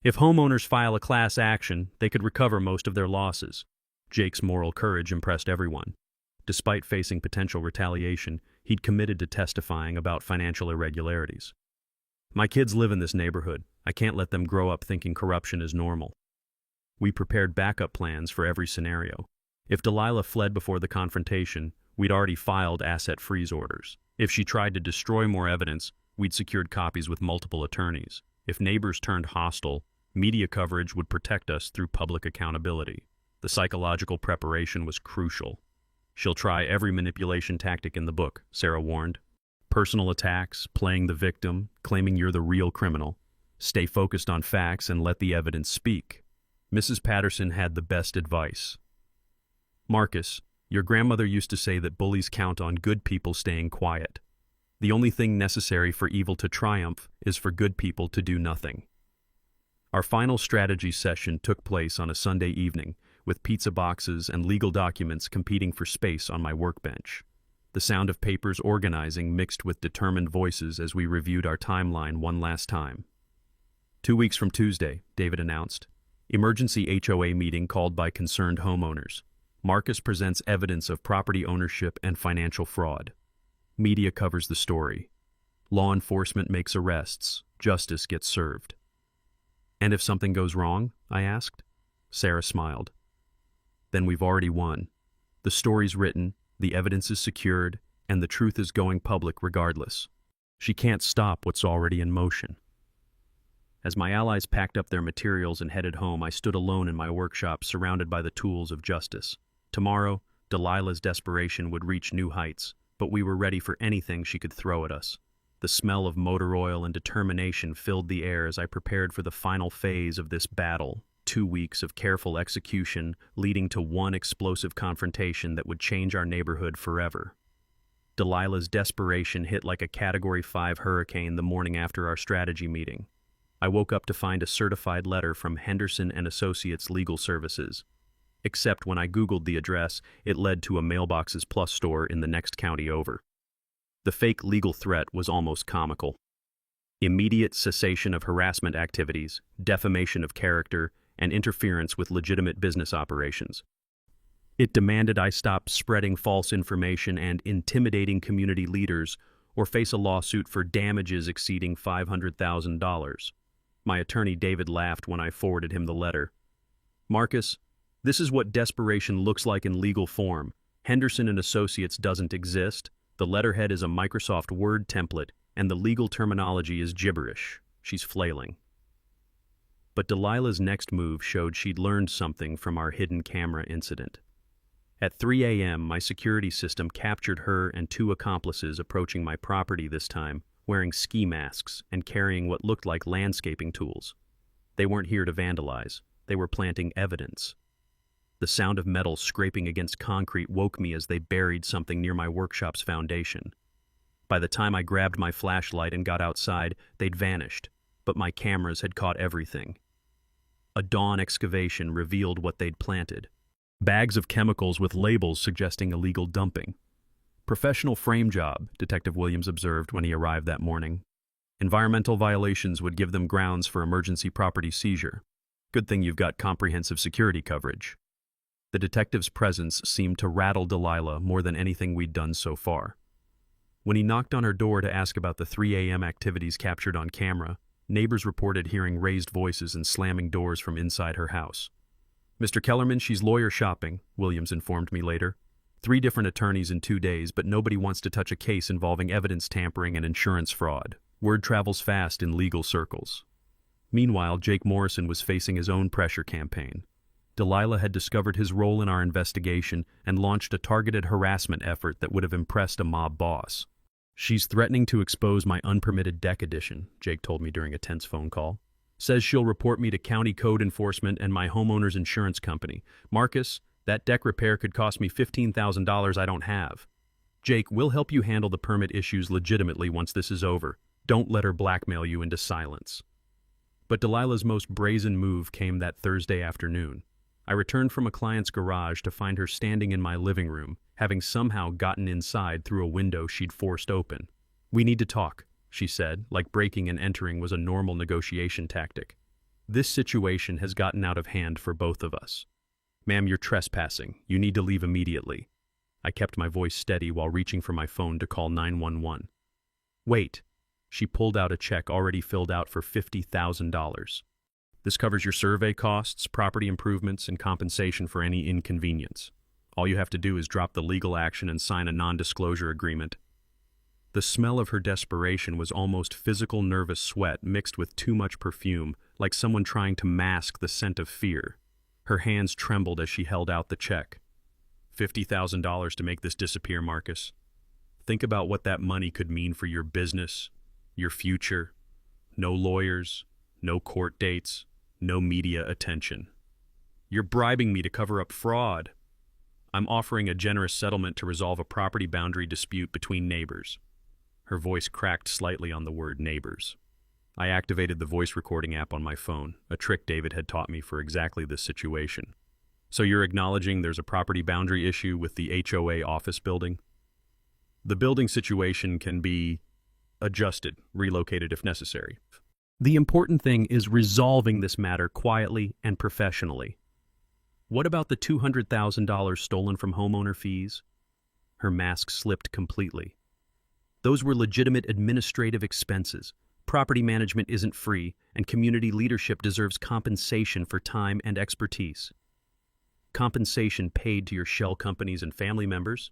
[SPEAKER 1] If homeowners file a class action, they could recover most of their losses." Jake's moral courage impressed everyone. Despite facing potential retaliation, he'd committed to testifying about financial irregularities. My kids live in this neighborhood. I can't let them grow up thinking corruption is normal. We prepared backup plans for every scenario. If Delilah fled before the confrontation, we'd already filed asset freeze orders. If she tried to destroy more evidence, we'd secured copies with multiple attorneys. If neighbors turned hostile, media coverage would protect us through public accountability. The psychological preparation was crucial. She'll try every manipulation tactic in the book, Sarah warned. Personal attacks, playing the victim, claiming you're the real criminal. Stay focused on facts and let the evidence speak. Mrs. Patterson had the best advice. Marcus, your grandmother used to say that bullies count on good people staying quiet. The only thing necessary for evil to triumph is for good people to do nothing. Our final strategy session took place on a Sunday evening, with pizza boxes and legal documents competing for space on my workbench. The sound of papers organizing mixed with determined voices as we reviewed our timeline one last time. 2 weeks from Tuesday, David announced. Emergency HOA meeting called by concerned homeowners. Marcus presents evidence of property ownership and financial fraud. Media covers the story. Law enforcement makes arrests. Justice gets served. And if something goes wrong? I asked. Sarah smiled. Then we've already won. The story's written, the evidence is secured, and the truth is going public regardless. She can't stop what's already in motion. As my allies packed up their materials and headed home, I stood alone in my workshop, surrounded by the tools of justice. Tomorrow, Delilah's desperation would reach new heights, but we were ready for anything she could throw at us. The smell of motor oil and determination filled the air as I prepared for the final phase of this battle. 2 weeks of careful execution leading to one explosive confrontation that would change our neighborhood forever. Delilah's desperation hit like a Category 5 hurricane the morning after our strategy meeting. I woke up to find a certified letter from Henderson and Associates Legal Services. Except when I Googled the address, it led to a Mailboxes Plus store in the next county over. The fake legal threat was almost comical. Immediate cessation of harassment activities, defamation of character, and interference with legitimate business operations. It demanded I stop spreading false information and intimidating community leaders or face a lawsuit for damages exceeding $500,000. My attorney David laughed when I forwarded him the letter. Marcus, this is what desperation looks like in legal form. Henderson and Associates doesn't exist. The letterhead is a Microsoft Word template, and the legal terminology is gibberish. She's flailing. But Delilah's next move showed she'd learned something from our hidden camera incident. At 3 a.m., my security system captured her and 2 accomplices approaching my property this time, wearing ski masks and carrying what looked like landscaping tools. They weren't here to vandalize. They were planting evidence. The sound of metal scraping against concrete woke me as they buried something near my workshop's foundation. By the time I grabbed my flashlight and got outside, they'd vanished, but my cameras had caught everything. A dawn excavation revealed what they'd planted. Bags of chemicals with labels suggesting illegal dumping. Professional frame job, Detective Williams observed when he arrived that morning. Environmental violations would give them grounds for emergency property seizure. Good thing you've got comprehensive security coverage. The detective's presence seemed to rattle Delilah more than anything we'd done so far. When he knocked on her door to ask about the 3 a.m. activities captured on camera, neighbors reported hearing raised voices and slamming doors from inside her house. Mr. Kellerman, she's lawyer shopping, Williams informed me later. 3 different attorneys in 2 days, but nobody wants to touch a case involving evidence tampering and insurance fraud. Word travels fast in legal circles. Meanwhile, Jake Morrison was facing his own pressure campaign. Delilah had discovered his role in our investigation and launched a targeted harassment effort that would have impressed a mob boss. She's threatening to expose my unpermitted deck addition, Jake told me during a tense phone call. Says she'll report me to county code enforcement and my homeowner's insurance company. Marcus, that deck repair could cost me $15,000 I don't have. Jake, we'll help you handle the permit issues legitimately once this is over. Don't let her blackmail you into silence. But Delilah's most brazen move came that Thursday afternoon. I returned from a client's garage to find her standing in my living room, having somehow gotten inside through a window she'd forced open. We need to talk, she said, like breaking and entering was a normal negotiation tactic. This situation has gotten out of hand for both of us. Ma'am, you're trespassing. You need to leave immediately. I kept my voice steady while reaching for my phone to call 911. Wait. She pulled out a check already filled out for $50,000. This covers your survey costs, property improvements, and compensation for any inconvenience. All you have to do is drop the legal action and sign a non-disclosure agreement. The smell of her desperation was almost physical nervous sweat mixed with too much perfume, like someone trying to mask the scent of fear. Her hands trembled as she held out the check. $50,000 to make this disappear, Marcus. Think about what that money could mean for your business, your future. No lawyers, no court dates, no media attention. You're bribing me to cover up fraud. I'm offering a generous settlement to resolve a property boundary dispute between neighbors. Her voice cracked slightly on the word neighbors. I activated the voice recording app on my phone, a trick David had taught me for exactly this situation. So you're acknowledging there's a property boundary issue with the HOA office building? The building situation can be adjusted, relocated if necessary. The important thing is resolving this matter quietly and professionally. What about the $200,000 stolen from homeowner fees? Her mask slipped completely. Those were legitimate administrative expenses. Property management isn't free, and community leadership deserves compensation for time and expertise. Compensation paid to your shell companies and family members?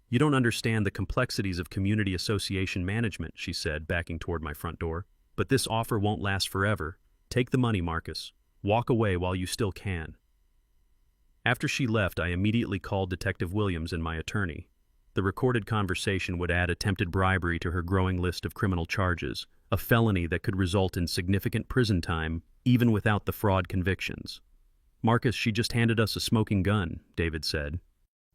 [SPEAKER 1] You don't understand the complexities of community association management, she said, backing toward my front door. But this offer won't last forever. Take the money, Marcus. Walk away while you still can. After she left, I immediately called Detective Williams and my attorney. The recorded conversation would add attempted bribery to her growing list of criminal charges, a felony that could result in significant prison time, even without the fraud convictions. Marcus, she just handed us a smoking gun, David said.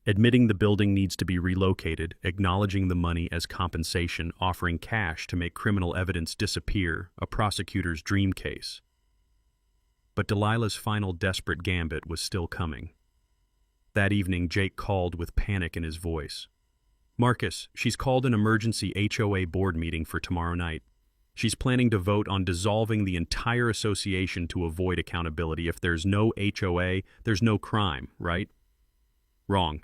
[SPEAKER 1] Admitting the building needs to be relocated, acknowledging the money as compensation, offering cash to make criminal evidence disappear, a prosecutor's dream case. But Delilah's final desperate gambit was still coming. That evening, Jake called with panic in his voice. Marcus, she's called an emergency HOA board meeting for tomorrow night. She's planning to vote on dissolving the entire association to avoid accountability. If there's no HOA, there's no crime, right? Wrong.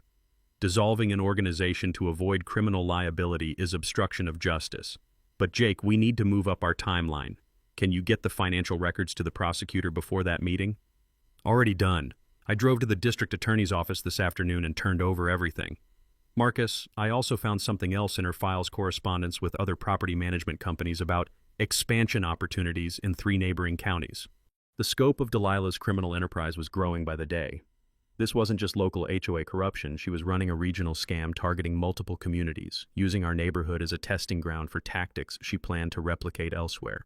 [SPEAKER 1] Dissolving an organization to avoid criminal liability is obstruction of justice. But Jake, we need to move up our timeline. Can you get the financial records to the prosecutor before that meeting? Already done. I drove to the district attorney's office this afternoon and turned over everything. Marcus, I also found something else in her files correspondence with other property management companies about expansion opportunities in 3 neighboring counties. The scope of Delilah's criminal enterprise was growing by the day. This wasn't just local HOA corruption, she was running a regional scam targeting multiple communities, using our neighborhood as a testing ground for tactics she planned to replicate elsewhere.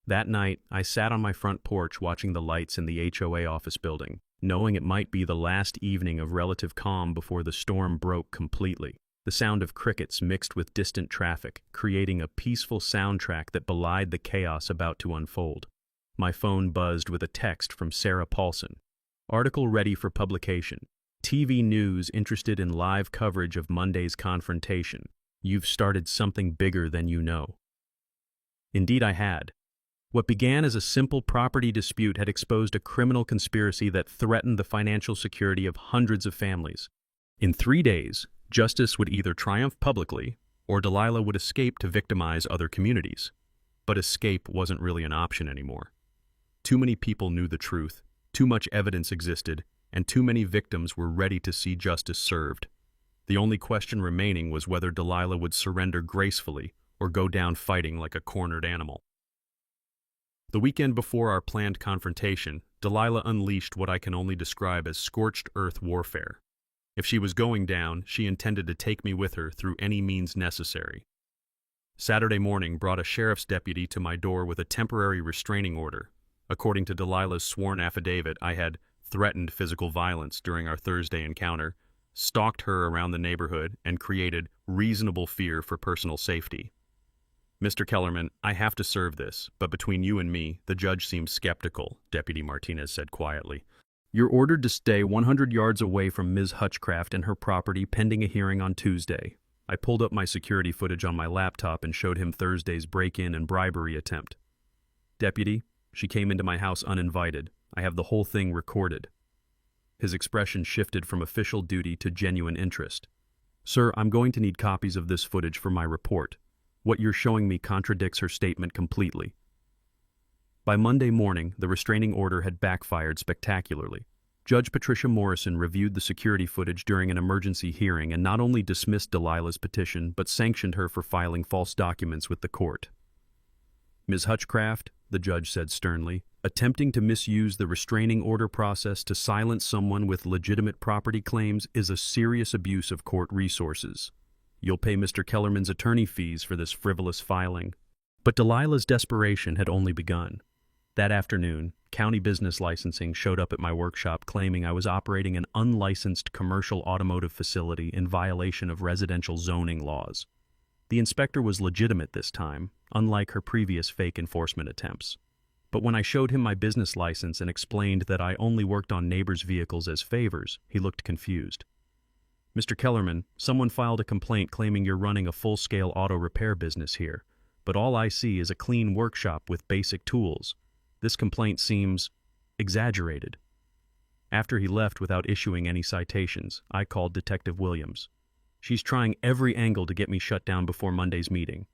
[SPEAKER 1] That night, I sat on my front porch watching the lights in the HOA office building, knowing it might be the last evening of relative calm before the storm broke completely. The sound of crickets mixed with distant traffic, creating a peaceful soundtrack that belied the chaos about to unfold. My phone buzzed with a text from Sarah Paulson. Article ready for publication. TV news interested in live coverage of Monday's confrontation. You've started something bigger than you know. Indeed I had. What began as a simple property dispute had exposed a criminal conspiracy that threatened the financial security of hundreds of families. In 3 days, justice would either triumph publicly, or Delilah would escape to victimize other communities. But escape wasn't really an option anymore. Too many people knew the truth, too much evidence existed, and too many victims were ready to see justice served. The only question remaining was whether Delilah would surrender gracefully or go down fighting like a cornered animal. The weekend before our planned confrontation, Delilah unleashed what I can only describe as scorched earth warfare. If she was going down, she intended to take me with her through any means necessary. Saturday morning brought a sheriff's deputy to my door with a temporary restraining order. According to Delilah's sworn affidavit, I had threatened physical violence during our Thursday encounter, stalked her around the neighborhood, and created reasonable fear for personal safety. Mr. Kellerman, I have to serve this, but between you and me, the judge seems skeptical, Deputy Martinez said quietly. You're ordered to stay 100 yards away from Ms. Hutchcraft and her property pending a hearing on Tuesday. I pulled up my security footage on my laptop and showed him Thursday's break-in and bribery attempt. Deputy, she came into my house uninvited. I have the whole thing recorded. His expression shifted from official duty to genuine interest. "Sir, I'm going to need copies of this footage for my report. What you're showing me contradicts her statement completely." By Monday morning, the restraining order had backfired spectacularly. Judge Patricia Morrison reviewed the security footage during an emergency hearing and not only dismissed Delilah's petition, but sanctioned her for filing false documents with the court. "Ms. Hutchcraft," the judge said sternly, "attempting to misuse the restraining order process to silence someone with legitimate property claims is a serious abuse of court resources. You'll pay Mr. Kellerman's attorney fees for this frivolous filing." But Delilah's desperation had only begun. That afternoon, county business licensing showed up at my workshop claiming I was operating an unlicensed commercial automotive facility in violation of residential zoning laws. The inspector was legitimate this time, unlike her previous fake enforcement attempts. But when I showed him my business license and explained that I only worked on neighbors' vehicles as favors, he looked confused. "Mr. Kellerman, someone filed a complaint claiming you're running a full-scale auto repair business here, but all I see is a clean workshop with basic tools. This complaint seems exaggerated." After he left without issuing any citations, I called Detective Williams. "She's trying every angle to get me shut down before Monday's meeting."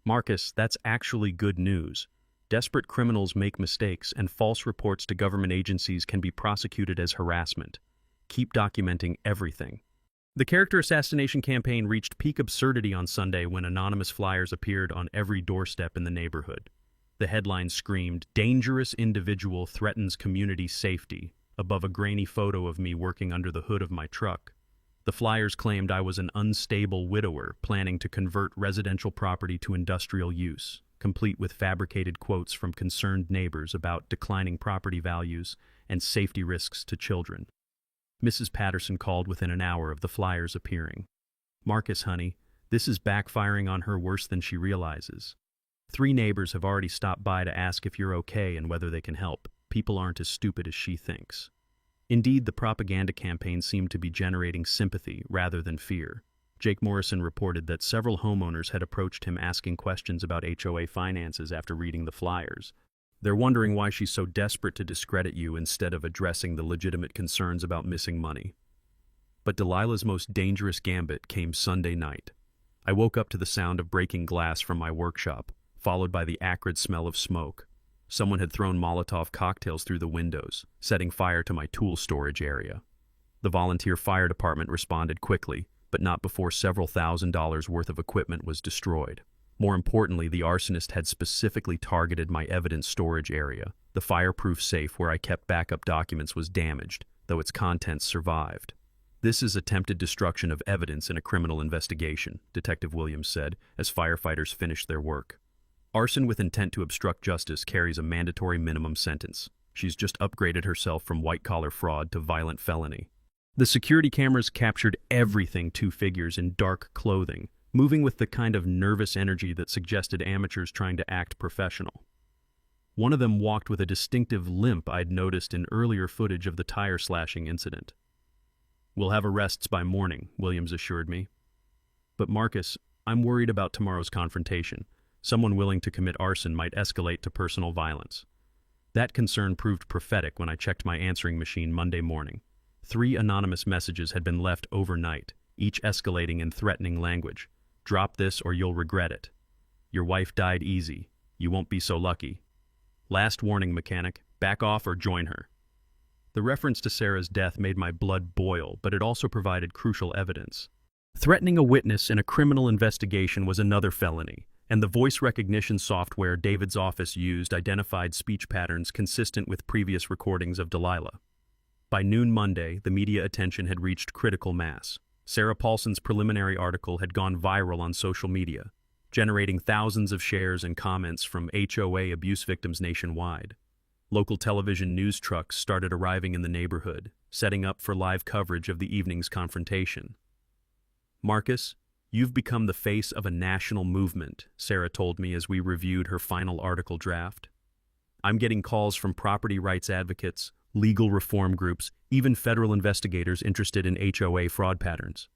[SPEAKER 1] "Marcus, that's actually good news. Desperate criminals make mistakes, and false reports to government agencies can be prosecuted as harassment. Keep documenting everything." The character assassination campaign reached peak absurdity on Sunday when anonymous flyers appeared on every doorstep in the neighborhood. The headline screamed, "Dangerous individual threatens community safety," above a grainy photo of me working under the hood of my truck. The flyers claimed I was an unstable widower planning to convert residential property to industrial use, complete with fabricated quotes from concerned neighbors about declining property values and safety risks to children. Mrs. Patterson called within an hour of the flyers appearing. "Marcus, honey, this is backfiring on her worse than she realizes. 3 neighbors have already stopped by to ask if you're okay and whether they can help. People aren't as stupid as she thinks." Indeed, the propaganda campaign seemed to be generating sympathy rather than fear. Jake Morrison reported that several homeowners had approached him asking questions about HOA finances after reading the flyers. "They're wondering why she's so desperate to discredit you instead of addressing the legitimate concerns about missing money." But Delilah's most dangerous gambit came Sunday night. I woke up to the sound of breaking glass from my workshop, followed by the acrid smell of smoke. Someone had thrown Molotov cocktails through the windows, setting fire to my tool storage area. The volunteer fire department responded quickly, but not before several $1,000s worth of equipment was destroyed. More importantly, the arsonist had specifically targeted my evidence storage area. The fireproof safe where I kept backup documents was damaged, though its contents survived. "This is attempted destruction of evidence in a criminal investigation," Detective Williams said, as firefighters finished their work. "Arson with intent to obstruct justice carries a mandatory minimum sentence. She's just upgraded herself from white-collar fraud to violent felony." The security cameras captured everything 2 figures in dark clothing, moving with the kind of nervous energy that suggested amateurs trying to act professional. One of them walked with a distinctive limp I'd noticed in earlier footage of the tire slashing incident. "We'll have arrests by morning," Williams assured me. "But Marcus, I'm worried about tomorrow's confrontation. Someone willing to commit arson might escalate to personal violence." That concern proved prophetic when I checked my answering machine Monday morning. 3 anonymous messages had been left overnight, each escalating in threatening language. "Drop this or you'll regret it." "Your wife died easy. You won't be so lucky." "Last warning, mechanic. Back off or join her." The reference to Sarah's death made my blood boil, but it also provided crucial evidence. Threatening a witness in a criminal investigation was another felony, and the voice recognition software David's office used identified speech patterns consistent with previous recordings of Delilah. By noon Monday, the media attention had reached critical mass. Sarah Paulson's preliminary article had gone viral on social media, generating thousands of shares and comments from HOA abuse victims nationwide. Local television news trucks started arriving in the neighborhood, setting up for live coverage of the evening's confrontation. "Marcus, you've become the face of a national movement," Sarah told me as we reviewed her final article draft. "I'm getting calls from property rights advocates, legal reform groups, even federal investigators interested in HOA fraud patterns."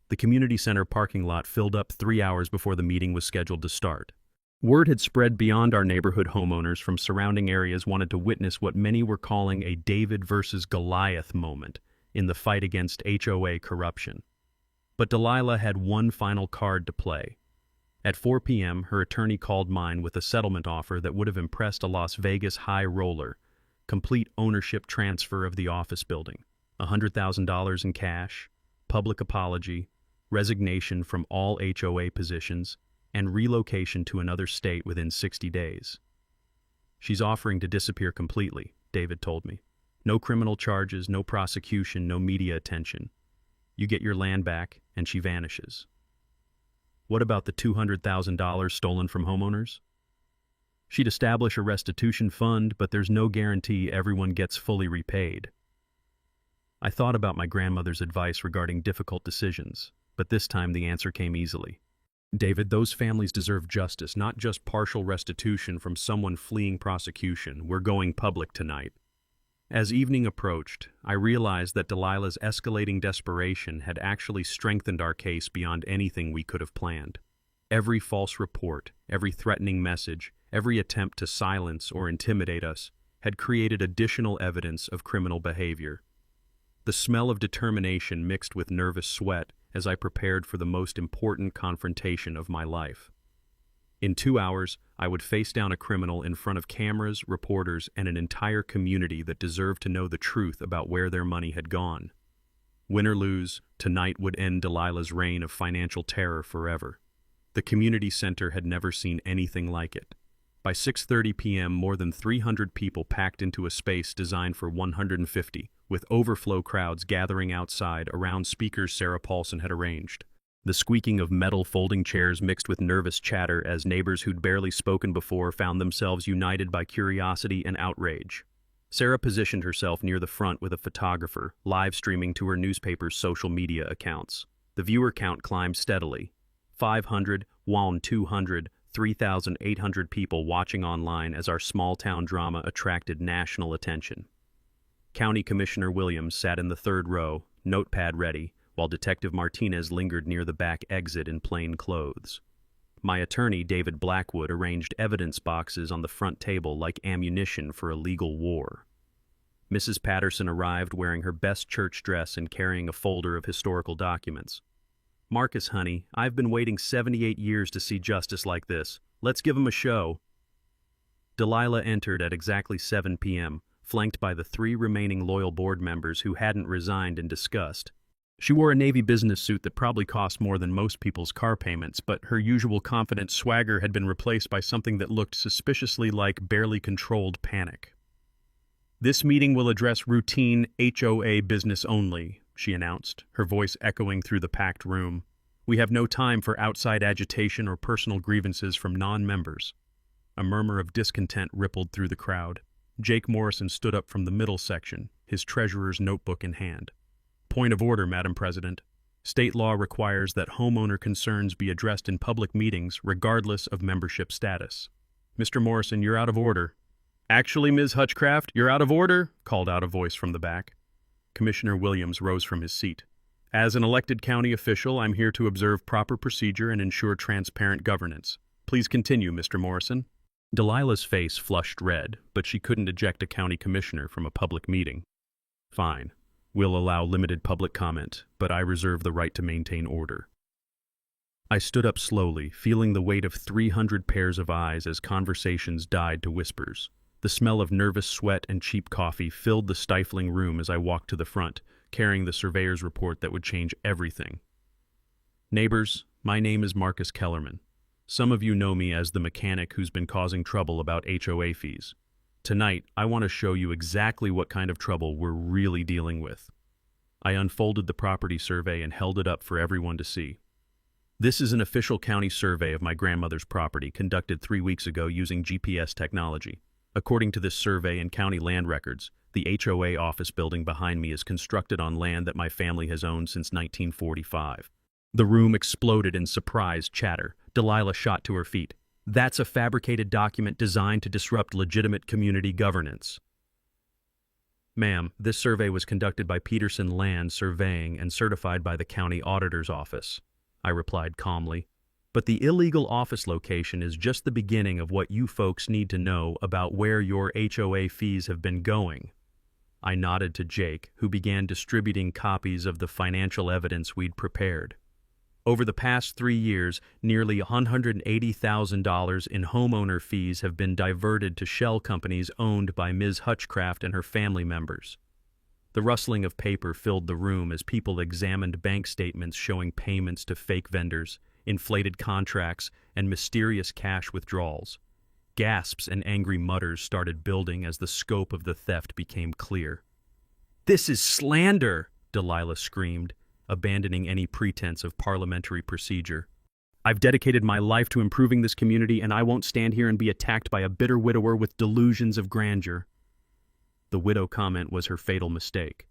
[SPEAKER 1] The community center parking lot filled up 3 hours before the meeting was scheduled to start. Word had spread beyond our neighborhood. Homeowners from surrounding areas wanted to witness what many were calling a David versus Goliath moment, in the fight against HOA corruption. But Delilah had one final card to play. At 4 p.m., her attorney called mine with a settlement offer that would have impressed a Las Vegas high roller: complete ownership transfer of the office building, $100,000 in cash, public apology, resignation from all HOA positions, and relocation to another state within 60 days. She's offering to disappear completely, David told me. No criminal charges, no prosecution, no media attention. You get your land back, and she vanishes. What about the $200,000 stolen from homeowners? She'd establish a restitution fund, but there's no guarantee everyone gets fully repaid. I thought about my grandmother's advice regarding difficult decisions, but this time the answer came easily. David, those families deserve justice, not just partial restitution from someone fleeing prosecution. We're going public tonight. As evening approached, I realized that Delilah's escalating desperation had actually strengthened our case beyond anything we could have planned. Every false report, every threatening message, every attempt to silence or intimidate us had created additional evidence of criminal behavior. The smell of determination mixed with nervous sweat as I prepared for the most important confrontation of my life. In 2 hours, I would face down a criminal in front of cameras, reporters, and an entire community that deserved to know the truth about where their money had gone. Win or lose, tonight would end Delilah's reign of financial terror forever. The community center had never seen anything like it. By 6:30 p.m., more than 300 people packed into a space designed for 150, with overflow crowds gathering outside around speakers Sarah Paulson had arranged. The squeaking of metal folding chairs mixed with nervous chatter as neighbors who'd barely spoken before found themselves united by curiosity and outrage. Sarah positioned herself near the front with a photographer, live streaming to her newspaper's social media accounts. The viewer count climbed steadily. 500, 200, 3,800 people watching online as our small-town drama attracted national attention. County Commissioner Williams sat in the third row, notepad ready, while Detective Martinez lingered near the back exit in plain clothes. My attorney, David Blackwood, arranged evidence boxes on the front table like ammunition for a legal war. Mrs. Patterson arrived wearing her best church dress and carrying a folder of historical documents. "Marcus, honey, I've been waiting 78 years to see justice like this. Let's give 'em a show." Delilah entered at exactly 7 p.m., flanked by the 3 remaining loyal board members who hadn't resigned in disgust. She wore a navy business suit that probably cost more than most people's car payments, but her usual confident swagger had been replaced by something that looked suspiciously like barely controlled panic. "This meeting will address routine HOA business only," she announced, her voice echoing through the packed room. "We have no time for outside agitation or personal grievances from non-members." A murmur of discontent rippled through the crowd. Jake Morrison stood up from the middle section, his treasurer's notebook in hand. "Point of order, Madam President. State law requires that homeowner concerns be addressed in public meetings regardless of membership status." "Mr. Morrison, you're out of order." "Actually, Ms. Hutchcraft, you're out of order," called out a voice from the back. Commissioner Williams rose from his seat. "As an elected county official, I'm here to observe proper procedure and ensure transparent governance. Please continue, Mr. Morrison." Delilah's face flushed red, but she couldn't eject a county commissioner from a public meeting. "Fine. We'll allow limited public comment, but I reserve the right to maintain order." I stood up slowly, feeling the weight of 300 pairs of eyes as conversations died to whispers. The smell of nervous sweat and cheap coffee filled the stifling room as I walked to the front, carrying the surveyor's report that would change everything. "Neighbors, my name is Marcus Kellerman. Some of you know me as the mechanic who's been causing trouble about HOA fees. Tonight, I want to show you exactly what kind of trouble we're really dealing with." I unfolded the property survey and held it up for everyone to see. This is an official county survey of my grandmother's property conducted 3 weeks ago using GPS technology. According to this survey and county land records, the HOA office building behind me is constructed on land that my family has owned since 1945. The room exploded in surprised chatter. Delilah shot to her feet. "That's a fabricated document designed to disrupt legitimate community governance." "Ma'am, this survey was conducted by Peterson Land Surveying and certified by the county auditor's office," I replied calmly. "But the illegal office location is just the beginning of what you folks need to know about where your HOA fees have been going." I nodded to Jake, who began distributing copies of the financial evidence we'd prepared. Over the past 3 years, nearly $180,000 in homeowner fees have been diverted to shell companies owned by Ms. Hutchcraft and her family members. The rustling of paper filled the room as people examined bank statements showing payments to fake vendors, inflated contracts, and mysterious cash withdrawals. Gasps and angry mutters started building as the scope of the theft became clear. "This is slander!" Delilah screamed, abandoning any pretense of parliamentary procedure. "I've dedicated my life to improving this community, and I won't stand here and be attacked by a bitter widower with delusions of grandeur." The widow comment was her fatal mistake.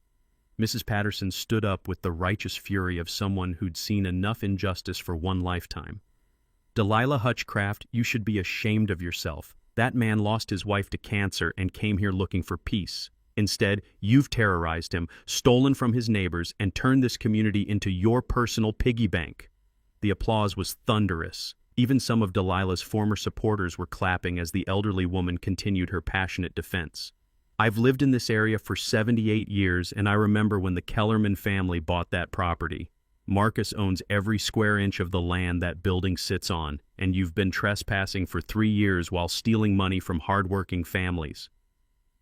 [SPEAKER 1] Mrs. Patterson stood up with the righteous fury of someone who'd seen enough injustice for one lifetime. "Delilah Hutchcraft, you should be ashamed of yourself. That man lost his wife to cancer and came here looking for peace. Instead, you've terrorized him, stolen from his neighbors, and turned this community into your personal piggy bank." The applause was thunderous. Even some of Delilah's former supporters were clapping as the elderly woman continued her passionate defense. "I've lived in this area for 78 years, and I remember when the Kellerman family bought that property. Marcus owns every square inch of the land that building sits on, and you've been trespassing for 3 years while stealing money from hardworking families."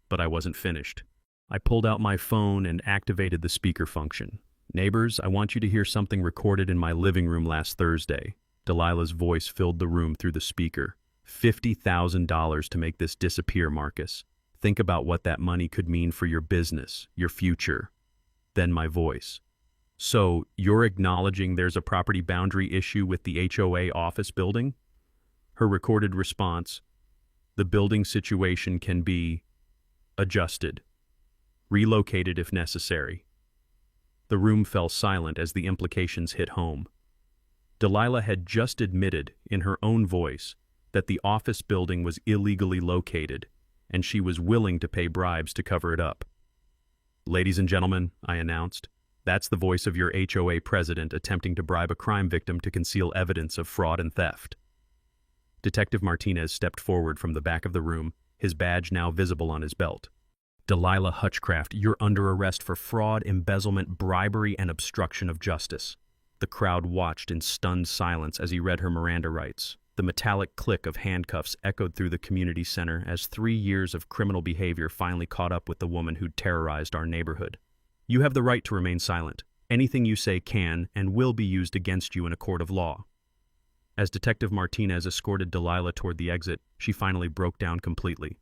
[SPEAKER 1] But I wasn't finished. I pulled out my phone and activated the speaker function. "Neighbors, I want you to hear something recorded in my living room last Thursday." Delilah's voice filled the room through the speaker. $50,000 to make this disappear, Marcus. Think about what that money could mean for your business, your future. Then my voice. "So, you're acknowledging there's a property boundary issue with the HOA office building?" Her recorded response, "The building situation can be adjusted, relocated if necessary." The room fell silent as the implications hit home. Delilah had just admitted, in her own voice, that the office building was illegally located, and she was willing to pay bribes to cover it up. "Ladies and gentlemen," I announced, "that's the voice of your HOA president attempting to bribe a crime victim to conceal evidence of fraud and theft." Detective Martinez stepped forward from the back of the room, his badge now visible on his belt. "Delilah Hutchcraft, you're under arrest for fraud, embezzlement, bribery, and obstruction of justice." The crowd watched in stunned silence as he read her Miranda rights. The metallic click of handcuffs echoed through the community center as 3 years of criminal behavior finally caught up with the woman who'd terrorized our neighborhood. "You have the right to remain silent. Anything you say can and will be used against you in a court of law." As Detective Martinez escorted Delilah toward the exit, she finally broke down completely.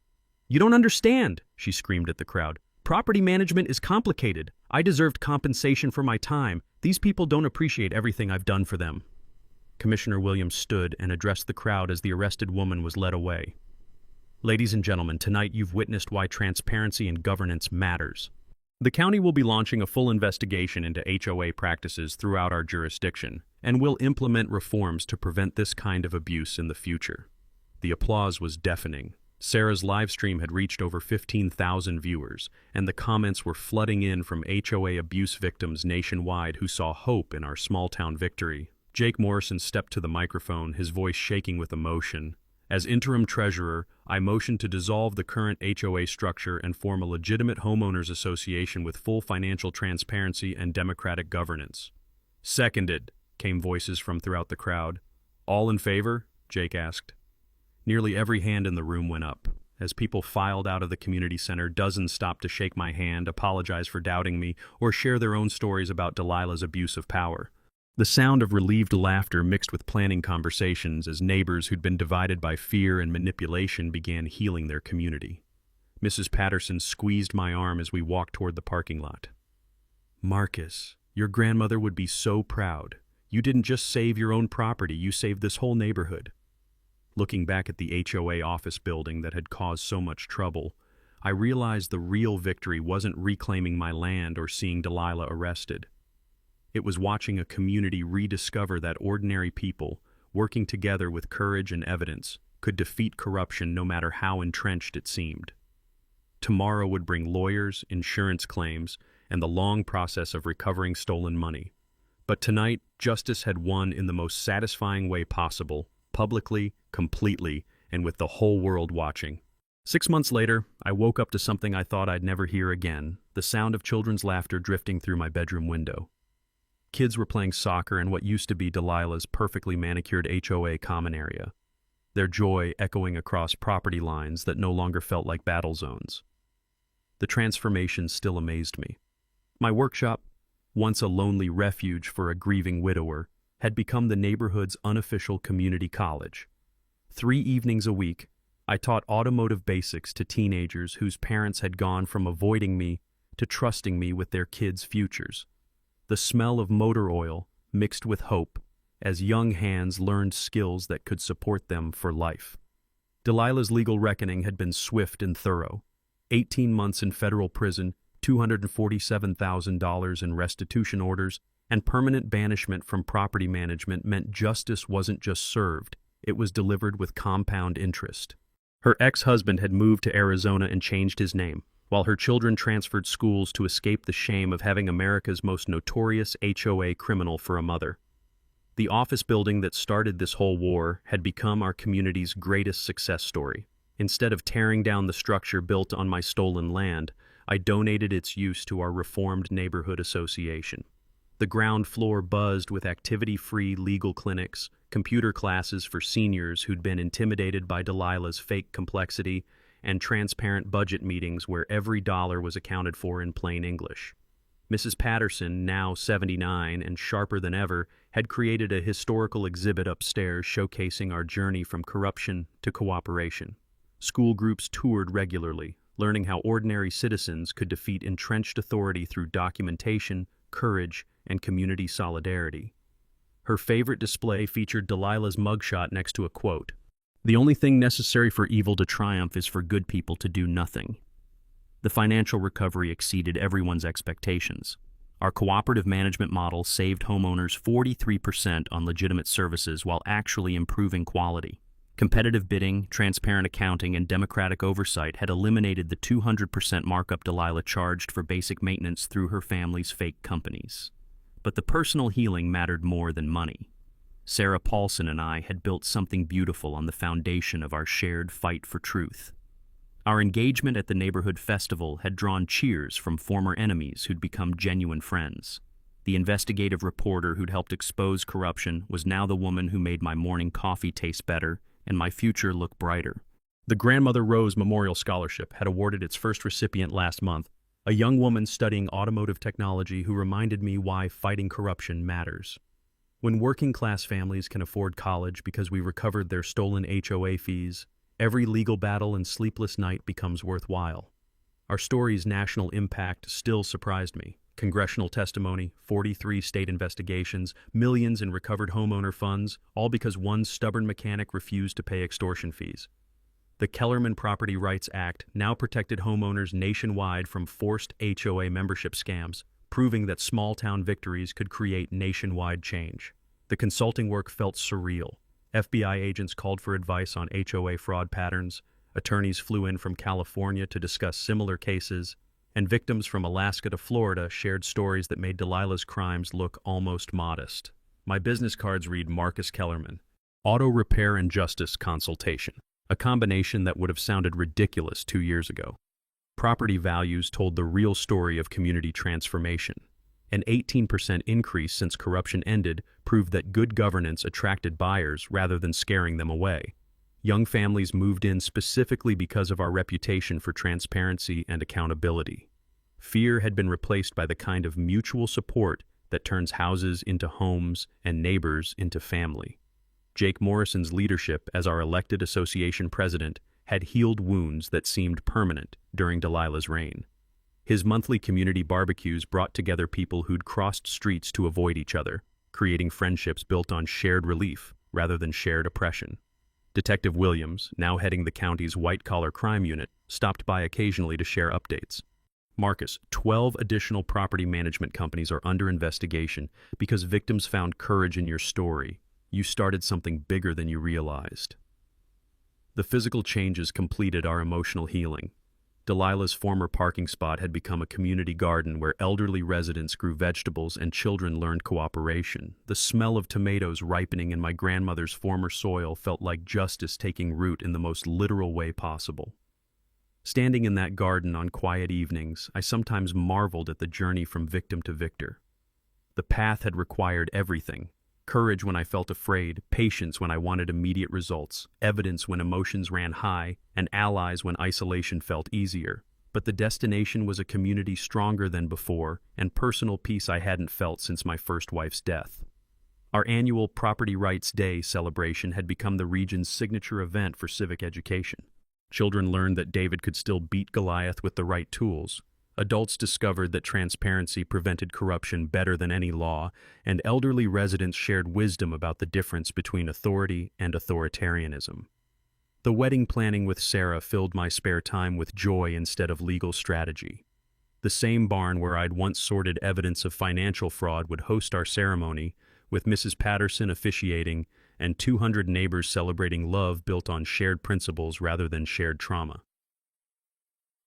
[SPEAKER 1] "You don't understand," she screamed at the crowd. "Property management is complicated. I deserved compensation for my time. These people don't appreciate everything I've done for them." Commissioner Williams stood and addressed the crowd as the arrested woman was led away. "Ladies and gentlemen, tonight you've witnessed why transparency and governance matters. The county will be launching a full investigation into HOA practices throughout our jurisdiction, and will implement reforms to prevent this kind of abuse in the future." The applause was deafening. Sarah's live stream had reached over 15,000 viewers, and the comments were flooding in from HOA abuse victims nationwide who saw hope in our small-town victory. Jake Morrison stepped to the microphone, his voice shaking with emotion. "As interim treasurer, I motion to dissolve the current HOA structure and form a legitimate homeowners association with full financial transparency and democratic governance." "Seconded," came voices from throughout the crowd. "All in favor?" Jake asked. Nearly every hand in the room went up. As people filed out of the community center, dozens stopped to shake my hand, apologize for doubting me, or share their own stories about Delilah's abuse of power. The sound of relieved laughter mixed with planning conversations as neighbors who'd been divided by fear and manipulation began healing their community. Mrs. Patterson squeezed my arm as we walked toward the parking lot. "Marcus, your grandmother would be so proud. You didn't just save your own property, you saved this whole neighborhood." Looking back at the HOA office building that had caused so much trouble, I realized the real victory wasn't reclaiming my land or seeing Delilah arrested. It was watching a community rediscover that ordinary people, working together with courage and evidence, could defeat corruption no matter how entrenched it seemed. Tomorrow would bring lawyers, insurance claims, and the long process of recovering stolen money. But tonight, justice had won in the most satisfying way possible, publicly, completely, and with the whole world watching. 6 months later, I woke up to something I thought I'd never hear again, the sound of children's laughter drifting through my bedroom window. Kids were playing soccer in what used to be Delilah's perfectly manicured HOA common area, their joy echoing across property lines that no longer felt like battle zones. The transformation still amazed me. My workshop, once a lonely refuge for a grieving widower, had become the neighborhood's unofficial community college. 3 evenings a week, I taught automotive basics to teenagers whose parents had gone from avoiding me to trusting me with their kids' futures. The smell of motor oil mixed with hope as young hands learned skills that could support them for life. Delilah's legal reckoning had been swift and thorough. 18 months in federal prison, $247,000 in restitution orders, and permanent banishment from property management meant justice wasn't just served, it was delivered with compound interest. Her ex-husband had moved to Arizona and changed his name, while her children transferred schools to escape the shame of having America's most notorious HOA criminal for a mother. The office building that started this whole war had become our community's greatest success story. Instead of tearing down the structure built on my stolen land, I donated its use to our reformed neighborhood association. The ground floor buzzed with activity-free legal clinics, computer classes for seniors who'd been intimidated by Delilah's fake complexity, and transparent budget meetings where every dollar was accounted for in plain English. Mrs. Patterson, now 79 and sharper than ever, had created a historical exhibit upstairs showcasing our journey from corruption to cooperation. School groups toured regularly, learning how ordinary citizens could defeat entrenched authority through documentation, courage, and community solidarity. Her favorite display featured Delilah's mugshot next to a quote, "The only thing necessary for evil to triumph is for good people to do nothing." The financial recovery exceeded everyone's expectations. Our cooperative management model saved homeowners 43% on legitimate services while actually improving quality. Competitive bidding, transparent accounting, and democratic oversight had eliminated the 200% markup Delilah charged for basic maintenance through her family's fake companies. But the personal healing mattered more than money. Sarah Paulson and I had built something beautiful on the foundation of our shared fight for truth. Our engagement at the neighborhood festival had drawn cheers from former enemies who'd become genuine friends. The investigative reporter who'd helped expose corruption was now the woman who made my morning coffee taste better and my future look brighter. The Grandmother Rose Memorial Scholarship had awarded its first recipient last month, a young woman studying automotive technology who reminded me why fighting corruption matters. When working-class families can afford college because we recovered their stolen HOA fees, every legal battle and sleepless night becomes worthwhile. Our story's national impact still surprised me. Congressional testimony, 43 state investigations, millions in recovered homeowner funds, all because one stubborn mechanic refused to pay extortion fees. The Kellerman Property Rights Act now protected homeowners nationwide from forced HOA membership scams, proving that small-town victories could create nationwide change. The consulting work felt surreal. FBI agents called for advice on HOA fraud patterns, attorneys flew in from California to discuss similar cases, and victims from Alaska to Florida shared stories that made Delilah's crimes look almost modest. My business cards read Marcus Kellerman, Auto Repair and Justice Consultation, a combination that would have sounded ridiculous 2 years ago. Property values told the real story of community transformation. An 18% increase since corruption ended proved that good governance attracted buyers rather than scaring them away. Young families moved in specifically because of our reputation for transparency and accountability. Fear had been replaced by the kind of mutual support that turns houses into homes and neighbors into family. Jake Morrison's leadership as our elected association president had healed wounds that seemed permanent during Delilah's reign. His monthly community barbecues brought together people who'd crossed streets to avoid each other, creating friendships built on shared relief rather than shared oppression. Detective Williams, now heading the county's white-collar crime unit, stopped by occasionally to share updates. Marcus, 12 additional property management companies are under investigation because victims found courage in your story. You started something bigger than you realized. The physical changes completed our emotional healing. Delilah's former parking spot had become a community garden where elderly residents grew vegetables and children learned cooperation. The smell of tomatoes ripening in my grandmother's former soil felt like justice taking root in the most literal way possible. Standing in that garden on quiet evenings, I sometimes marveled at the journey from victim to victor. The path had required everything: courage when I felt afraid, patience when I wanted immediate results, evidence when emotions ran high, and allies when isolation felt easier. But the destination was a community stronger than before, and personal peace I hadn't felt since my first wife's death. Our annual Property Rights Day celebration had become the region's signature event for civic education. Children learned that David could still beat Goliath with the right tools. Adults discovered that transparency prevented corruption better than any law, and elderly residents shared wisdom about the difference between authority and authoritarianism. The wedding planning with Sarah filled my spare time with joy instead of legal strategy. The same barn where I'd once sorted evidence of financial fraud would host our ceremony, with Mrs. Patterson officiating and 200 neighbors celebrating love built on shared principles rather than shared trauma.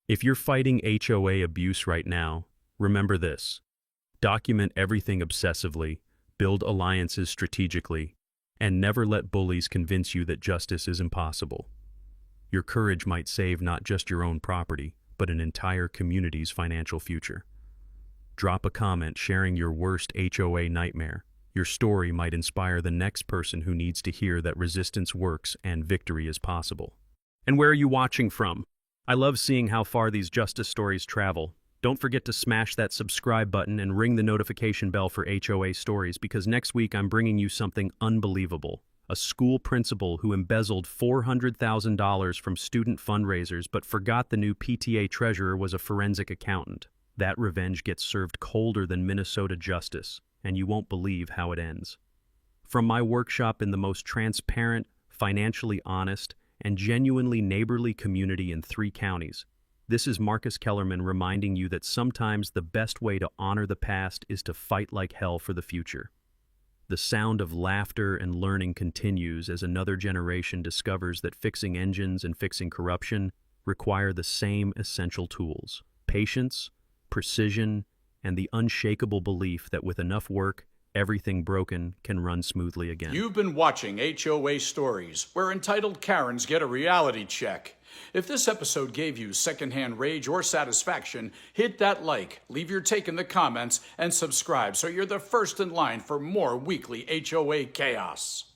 [SPEAKER 1] If you're fighting HOA abuse right now, remember this: document everything obsessively, build alliances strategically, and never let bullies convince you that justice is impossible. Your courage might save not just your own property, but an entire community's financial future. Drop a comment sharing your worst HOA nightmare. Your story might inspire the next person who needs to hear that resistance works and victory is possible. And where are you watching from? I love seeing how far these justice stories travel. Don't forget to smash that subscribe button and ring the notification bell for HOA Stories, because next week I'm bringing you something unbelievable. A school principal who embezzled $400,000 from student fundraisers but forgot the new PTA treasurer was a forensic accountant. That revenge gets served colder than Minnesota justice, and you won't believe how it ends. From my workshop in the most transparent, financially honest, and genuinely neighborly community in 3 counties, this is Marcus Kellerman reminding you that sometimes the best way to honor the past is to fight like hell for the future. The sound of laughter and learning continues as another generation discovers that fixing engines and fixing corruption require the same essential tools: patience, precision, and the unshakable belief that with enough work, everything broken can run smoothly again.
[SPEAKER 2] You've been watching HOA Stories, where entitled Karens get a reality check. If this episode gave you secondhand rage or satisfaction, hit that like, leave your take in the comments, and subscribe so you're the first in line for more weekly HOA chaos.